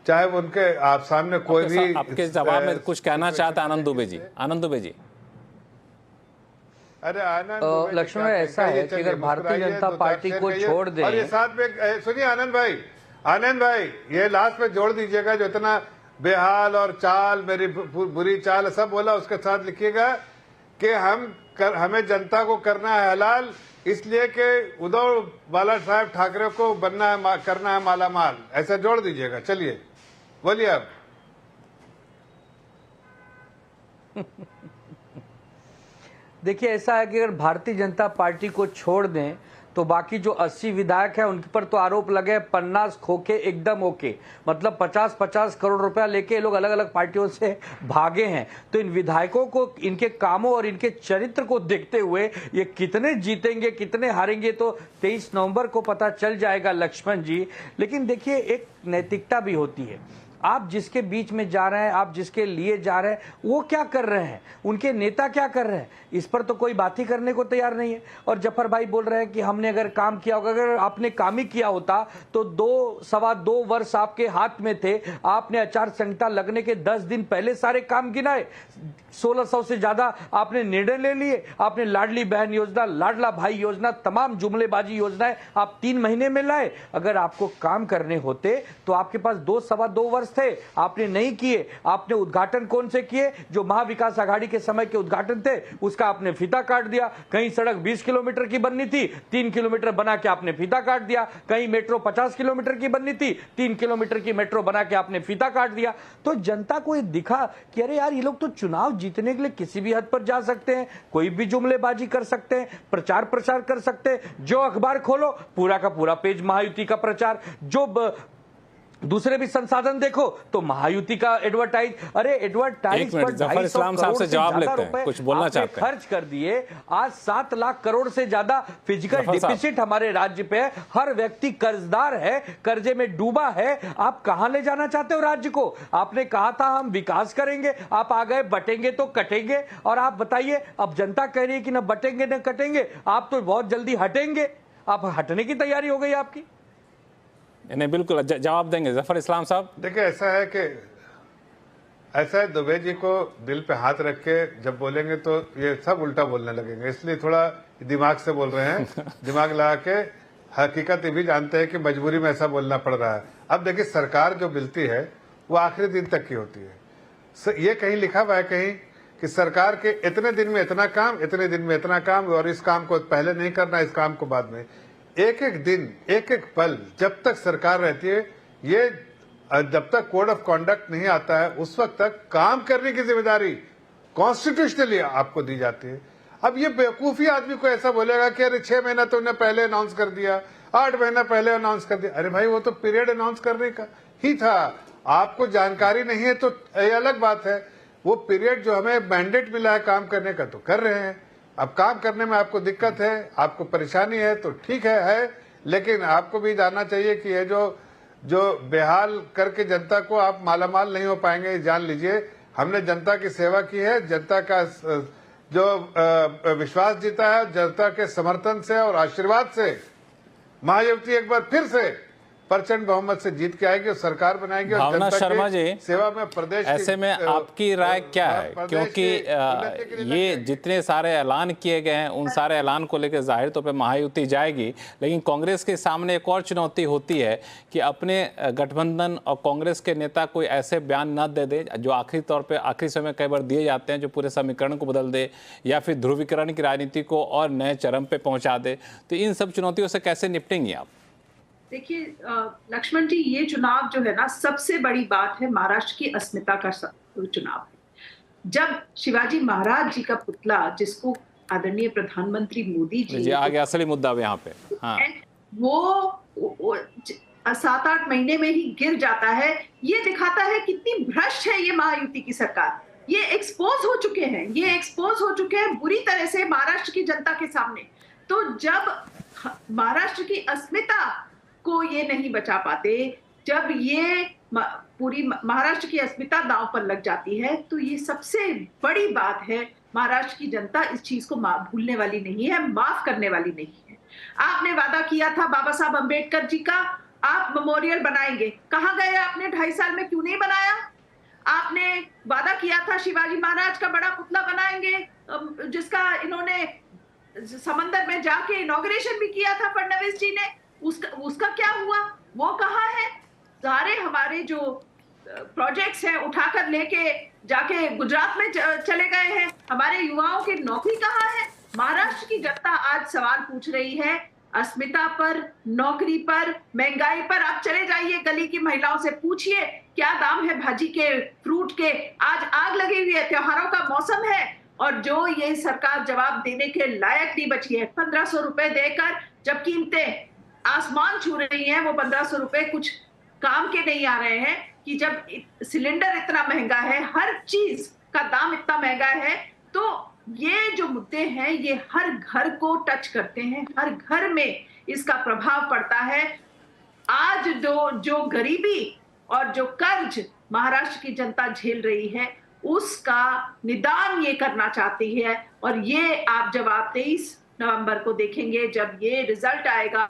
चाहे वो उनके आप सामने कोई भी। आपके जवाब में कुछ कहना चाहते आनंद दुबे जी। आनंद दुबे जी, अरे आनंद लक्ष्मण, ऐसा है कि अगर भारतीय जनता पार्टी को छोड़ दें, और ये साथ में सुनिए आनंद भाई ये लास्ट में जोड़ दीजिएगा, जो इतना बेहाल और चाल, मेरी बुरी चाल सब बोला, उसके साथ लिखिएगा कि हमें जनता को करना है हलाल, इसलिए कि उद्धव बाला साहब ठाकरे को करना है माला माल, ऐसा जोड़ दीजिएगा। चलिए बोलिए आप। देखिए, ऐसा है कि अगर भारतीय जनता पार्टी को छोड़ दें तो बाकी जो 80 विधायक हैं उनके पर तो आरोप लगे 50 खोखे एकदम ओके, मतलब 50-50 करोड़ रुपया लेके लोग अलग अलग पार्टियों से भागे हैं। तो इन विधायकों को, इनके कामों और इनके चरित्र को देखते हुए ये कितने जीतेंगे कितने हारेंगे तो 23 नवंबर को पता चल जाएगा लक्ष्मण जी। लेकिन देखिए, एक नैतिकता भी होती है। आप जिसके बीच में जा रहे हैं, आप जिसके लिए जा रहे हैं, वो क्या कर रहे हैं, उनके नेता क्या कर रहे हैं, इस पर तो कोई बात ही करने को तैयार नहीं है। और जफर भाई बोल रहे हैं कि हमने अगर काम किया होगा, अगर आपने काम ही किया होता तो सवा दो वर्ष आपके हाथ में थे, आपने आचार संहिता लगने के 10 दिन पहले सारे काम गिनाए, 1600 से ज्यादा आपने निर्णय ले लिए, आपने लाडली बहन योजना, लाडला भाई योजना, तमाम जुमलेबाजी योजनाएं आप 3 महीने में लाए। अगर आपको काम करने होते तो आपके पास सवा दो वर्ष थे, आपने नहीं किए। आपने उद्घाटन कौन से किए? जो महाविकास आघाड़ी के समय के उद्घाटन थे उसका आपने फीता काट दिया। कहीं सड़क 20 किलोमीटर की बननी थी, 3 किलोमीटर बना के आपने फीता काट दिया। कहीं मेट्रो 50 किलोमीटर की बननी थी, 3 किलोमीटर की मेट्रो बना के आपने फीता काट दिया। तो जनता को ये दिखा कि अरे यार, ये लोग तो चुनाव जीतने के लिए किसी भी हद पर जा सकते हैं, कोई भी जुमलेबाजी कर सकते हैं, प्रचार प्रसार कर सकते हैं। जो अखबार खोलो पूरा का पूरा पेज महायुति का प्रचार, जो दूसरे भी संसाधन देखो तो महायुति का एडवर्टाइज। अरे एडवर्टाइज पर जफर इस्लाम साहब से जवाब लेते हैं, कुछ बोलना चाहते हैं। खर्च कर दिए। आज 7 लाख करोड़ से ज्यादा फिजिकल डिफिसिट हमारे राज्य पे है। हर व्यक्ति कर्जदार है, कर्जे में डूबा है। आप कहां ले जाना चाहते हो राज्य को? आपने कहा था हम विकास करेंगे, आप आ गए बटेंगे तो कटेंगे। और आप बताइए, अब जनता कह रही है कि न बटेंगे न कटेंगे, आप तो बहुत जल्दी हटेंगे। आप हटने की तैयारी हो गई आपकी। नहीं, बिल्कुल जवाब देंगे जफर इस्लाम साहब। देखिए, ऐसा है दुबे जी को दिल पे हाथ रख के जब बोलेंगे तो ये सब उल्टा बोलने लगेंगे, इसलिए थोड़ा दिमाग से बोल रहे हैं। दिमाग लगा के, हकीकत ये भी जानते हैं कि मजबूरी में ऐसा बोलना पड़ रहा है। अब देखिए, सरकार जो मिलती है वो आखिरी दिन तक की होती है। ये कहीं लिखा हुआ है कहीं कि सरकार के इतने दिन में इतना काम, इतने दिन में इतना काम, और इस काम को पहले नहीं करना, इस काम को बाद में। एक एक दिन, एक एक पल जब तक सरकार रहती है, ये जब तक कोड ऑफ कॉन्डक्ट नहीं आता है उस वक्त तक काम करने की जिम्मेदारी कॉन्स्टिट्यूशनली आपको दी जाती है। अब ये बेवकूफी आदमी को ऐसा बोलेगा कि अरे 6 महीना तो उन्हें पहले अनाउंस कर दिया, 8 महीना पहले अनाउंस कर दिया। अरे भाई, वो तो पीरियड अनाउंस करने का ही था, आपको जानकारी नहीं है तो ये अलग बात है। वो पीरियड जो हमें मैंडेट मिला है काम करने का तो कर रहे हैं। अब काम करने में आपको दिक्कत है, आपको परेशानी है तो ठीक है, लेकिन आपको भी जानना चाहिए कि ये जो बेहाल करके जनता को आप मालामाल नहीं हो पाएंगे, जान लीजिए। हमने जनता की सेवा की है, जनता का जो विश्वास जीता है जनता के समर्थन से और आशीर्वाद से, महायुति एक बार फिर से प्रचंड बहुमत से जीत के आएगी और सरकार बनाएगी। और भावना जनता शर्मा की जी, सेवा में प्रदेश ऐसे में आपकी राय क्या है? क्योंकि ये जितने सारे ऐलान किए गए हैं उन सारे ऐलान को लेकर जाहिर तौर पे महायुति जाएगी, लेकिन कांग्रेस के सामने एक और चुनौती होती है कि अपने गठबंधन और कांग्रेस के नेता कोई ऐसे बयान न दे दे जो आखिरी समय कई बार दिए जाते हैं, जो पूरे समीकरण को बदल दे या फिर ध्रुवीकरण की राजनीति को और नए चरम पे पहुंचा दे। तो इन सब चुनौतियों से कैसे निपटेंगी आप? देखिए लक्ष्मण जी, ये चुनाव जो है ना, सबसे बड़ी बात है महाराष्ट्र की अस्मिता का चुनाव है। जब शिवाजी महाराज जी का पुतला, जिसको आदरणीय प्रधानमंत्री मोदी जी आ गया असली मुद्दा यहाँ पे, हाँ, वो 7-8 महीने में ही गिर जाता है। ये दिखाता है कितनी भ्रष्ट है ये महायुति की सरकार। ये एक्सपोज हो चुके हैं बुरी तरह से महाराष्ट्र की जनता के सामने। तो जब महाराष्ट्र की अस्मिता को ये नहीं बचा पाते, जब ये पूरी महाराष्ट्र की अस्मिता दांव पर लग जाती है, तो ये सबसे बड़ी बात है। महाराष्ट्र की जनता इस चीज को भूलने वाली नहीं है, माफ करने वाली नहीं है। आपने वादा किया था बाबा साहब अंबेडकर जी का, आप मेमोरियल बनाएंगे, कहाँ गए आपने? 2.5 साल में क्यों नहीं बनाया? आपने वादा किया था शिवाजी महाराज का बड़ा पुतला बनाएंगे, जिसका इन्होंने समंदर में जाके इनॉग्रेशन भी किया था फडणवीस जी ने, उसका क्या हुआ? वो कहाँ है? सारे हमारे जो प्रोजेक्ट्स हैं उठाकर लेके जाके गुजरात में चले गए हैं। हमारे युवाओं की नौकरी कहाँ है? महाराष्ट्र की जनता आज सवाल पूछ रही है, अस्मिता पर, नौकरी पर, महंगाई पर। आप चले जाइए गली की महिलाओं से पूछिए क्या दाम है भाजी के, फ्रूट के। आज आग लगी हुई है, त्योहारों का मौसम है, और जो ये सरकार जवाब देने के लायक नहीं बची है। 1500 रुपए देकर जब कीमतें आसमान छू रही हैं, वो 1500 रुपए कुछ काम के नहीं आ रहे हैं। कि जब सिलेंडर इतना महंगा है, हर चीज का दाम इतना महंगा है, तो ये जो मुद्दे हैं ये हर घर को टच करते हैं, हर घर में इसका प्रभाव पड़ता है। आज जो गरीबी और जो कर्ज महाराष्ट्र की जनता झेल रही है, उसका निदान ये करना चाहती है। और ये आप जब 23 नवंबर को देखेंगे, जब ये रिजल्ट आएगा।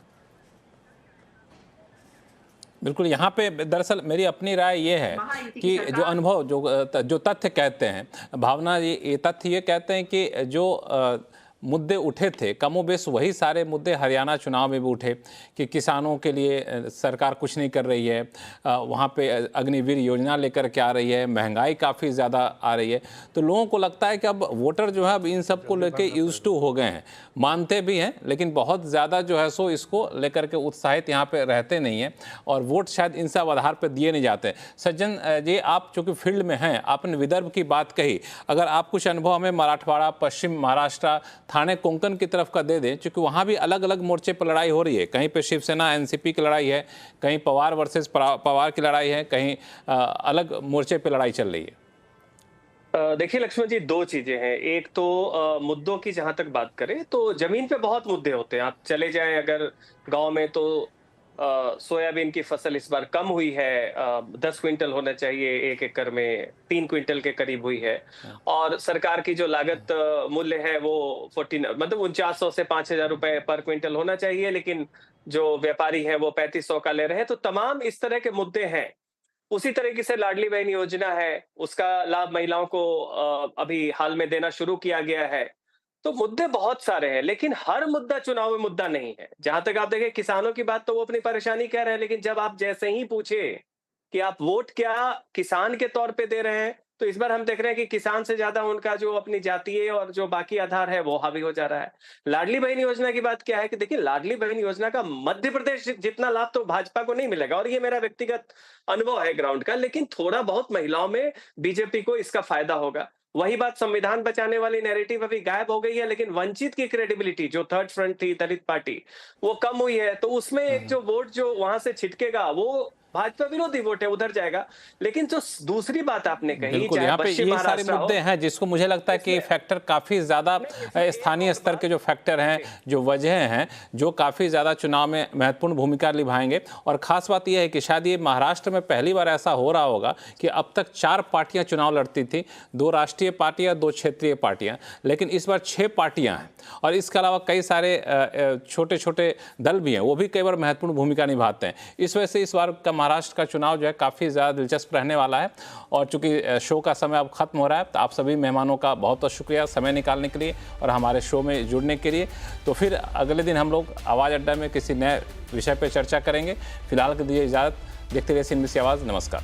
बिल्कुल, यहाँ पे दरअसल मेरी अपनी राय ये है कि जो अनुभव, जो तथ्य कहते हैं, भावना, ये तथ्य ये कहते हैं कि जो मुद्दे उठे थे, कमोबेश वही सारे मुद्दे हरियाणा चुनाव में भी उठे कि किसानों के लिए सरकार कुछ नहीं कर रही है, वहाँ पे अग्निवीर योजना लेकर के आ रही है, महंगाई काफ़ी ज़्यादा आ रही है। तो लोगों को लगता है कि अब वोटर जो है अब इन सब को लेके यूज टू हो गए हैं, मानते भी हैं, लेकिन बहुत ज़्यादा जो है सो इसको लेकर के उत्साहित यहाँ पे रहते नहीं हैं, और वोट शायद इन सब आधार पर दिए नहीं जाते। सज्जन जी, आप चूँकि फील्ड में हैं, आपने विदर्भ की बात कही, अगर आप कुछ अनुभव हमें मराठवाड़ा, पश्चिम महाराष्ट्र, थाने कोंकण की तरफ का दे दें, क्योंकि वहाँ भी अलग अलग मोर्चे पर लड़ाई हो रही है। कहीं पे शिवसेना एनसीपी की लड़ाई है, कहीं पवार वर्सेस पवार की लड़ाई है, कहीं अलग मोर्चे पे लड़ाई चल रही है। देखिए लक्ष्मण जी, 2 चीजें हैं। एक तो मुद्दों की जहां तक बात करें तो जमीन पे बहुत मुद्दे होते हैं। आप चले जाएं अगर गांव में तो सोयाबीन की फसल इस बार कम हुई है, 10 क्विंटल होना चाहिए 1 एकड़ में, 3 क्विंटल के करीब हुई है। और सरकार की जो लागत मूल्य है वो 4900 से 5000 रुपए पर क्विंटल होना चाहिए, लेकिन जो व्यापारी हैं वो 3500 का ले रहे हैं। तो तमाम इस तरह के मुद्दे हैं। उसी तरीके से लाडली बहन योजना है, उसका लाभ महिलाओं को अभी हाल में देना शुरू किया गया है। तो मुद्दे बहुत सारे हैं, लेकिन हर मुद्दा चुनाव में मुद्दा नहीं है। जहां तक आप देखें किसानों की बात, तो वो अपनी परेशानी कह रहे हैं, लेकिन जब आप जैसे ही पूछे कि आप वोट क्या किसान के तौर पे दे रहे हैं, तो इस बार हम देख रहे हैं कि किसान से ज्यादा उनका जो अपनी जातीय और जो बाकी आधार है वो हावी हो जा रहा है। लाडली बहन योजना की बात क्या है कि देखिए, लाडली बहन योजना का मध्य प्रदेश जितना लाभ तो भाजपा को नहीं मिलेगा, और ये मेरा व्यक्तिगत अनुभव है ग्राउंड का, लेकिन थोड़ा बहुत महिलाओं में बीजेपी को इसका फायदा होगा। वही बात, संविधान बचाने वाली नैरेटिव अभी गायब हो गई है, लेकिन वंचित की क्रेडिबिलिटी, जो थर्ड फ्रंट थी दलित पार्टी, वो कम हुई है। तो उसमें एक जो वोट जो वहां से छिटकेगा, वो भाजपा विरोधी वोट है उधर जाएगा। लेकिन जो दूसरी बात आपने कही, बिल्कुल, यहाँ पे ये सारे मुद्दे हैं जिसको मुझे लगता है कि फैक्टर काफी ज्यादा स्थानीय स्तर के जो फैक्टर हैं, जो वजह हैं, जो काफी ज्यादा चुनाव में महत्वपूर्ण भूमिका निभाएंगे। और खास बात यह है कि शायद ये महाराष्ट्र में पहली बार ऐसा हो रहा होगा कि अब तक 4 पार्टियां चुनाव लड़ती थी, 2 राष्ट्रीय पार्टियां, 2 क्षेत्रीय पार्टियां, लेकिन इस बार 6 पार्टियां हैं और इसके अलावा कई सारे छोटे छोटे दल भी हैं, वो भी कई बार महत्वपूर्ण भूमिका निभाते हैं। इस वजह से इस बार का महाराष्ट्र का चुनाव जो है काफ़ी ज़्यादा दिलचस्प रहने वाला है। और चूंकि शो का समय अब खत्म हो रहा है, तो आप सभी मेहमानों का बहुत बहुत शुक्रिया समय निकालने के लिए और हमारे शो में जुड़ने के लिए। तो फिर अगले दिन हम लोग आवाज़ अड्डा में किसी नए विषय पर चर्चा करेंगे। फिलहाल के लिए इजाज़त। देखते रहिए CNBC आवाज़। नमस्कार।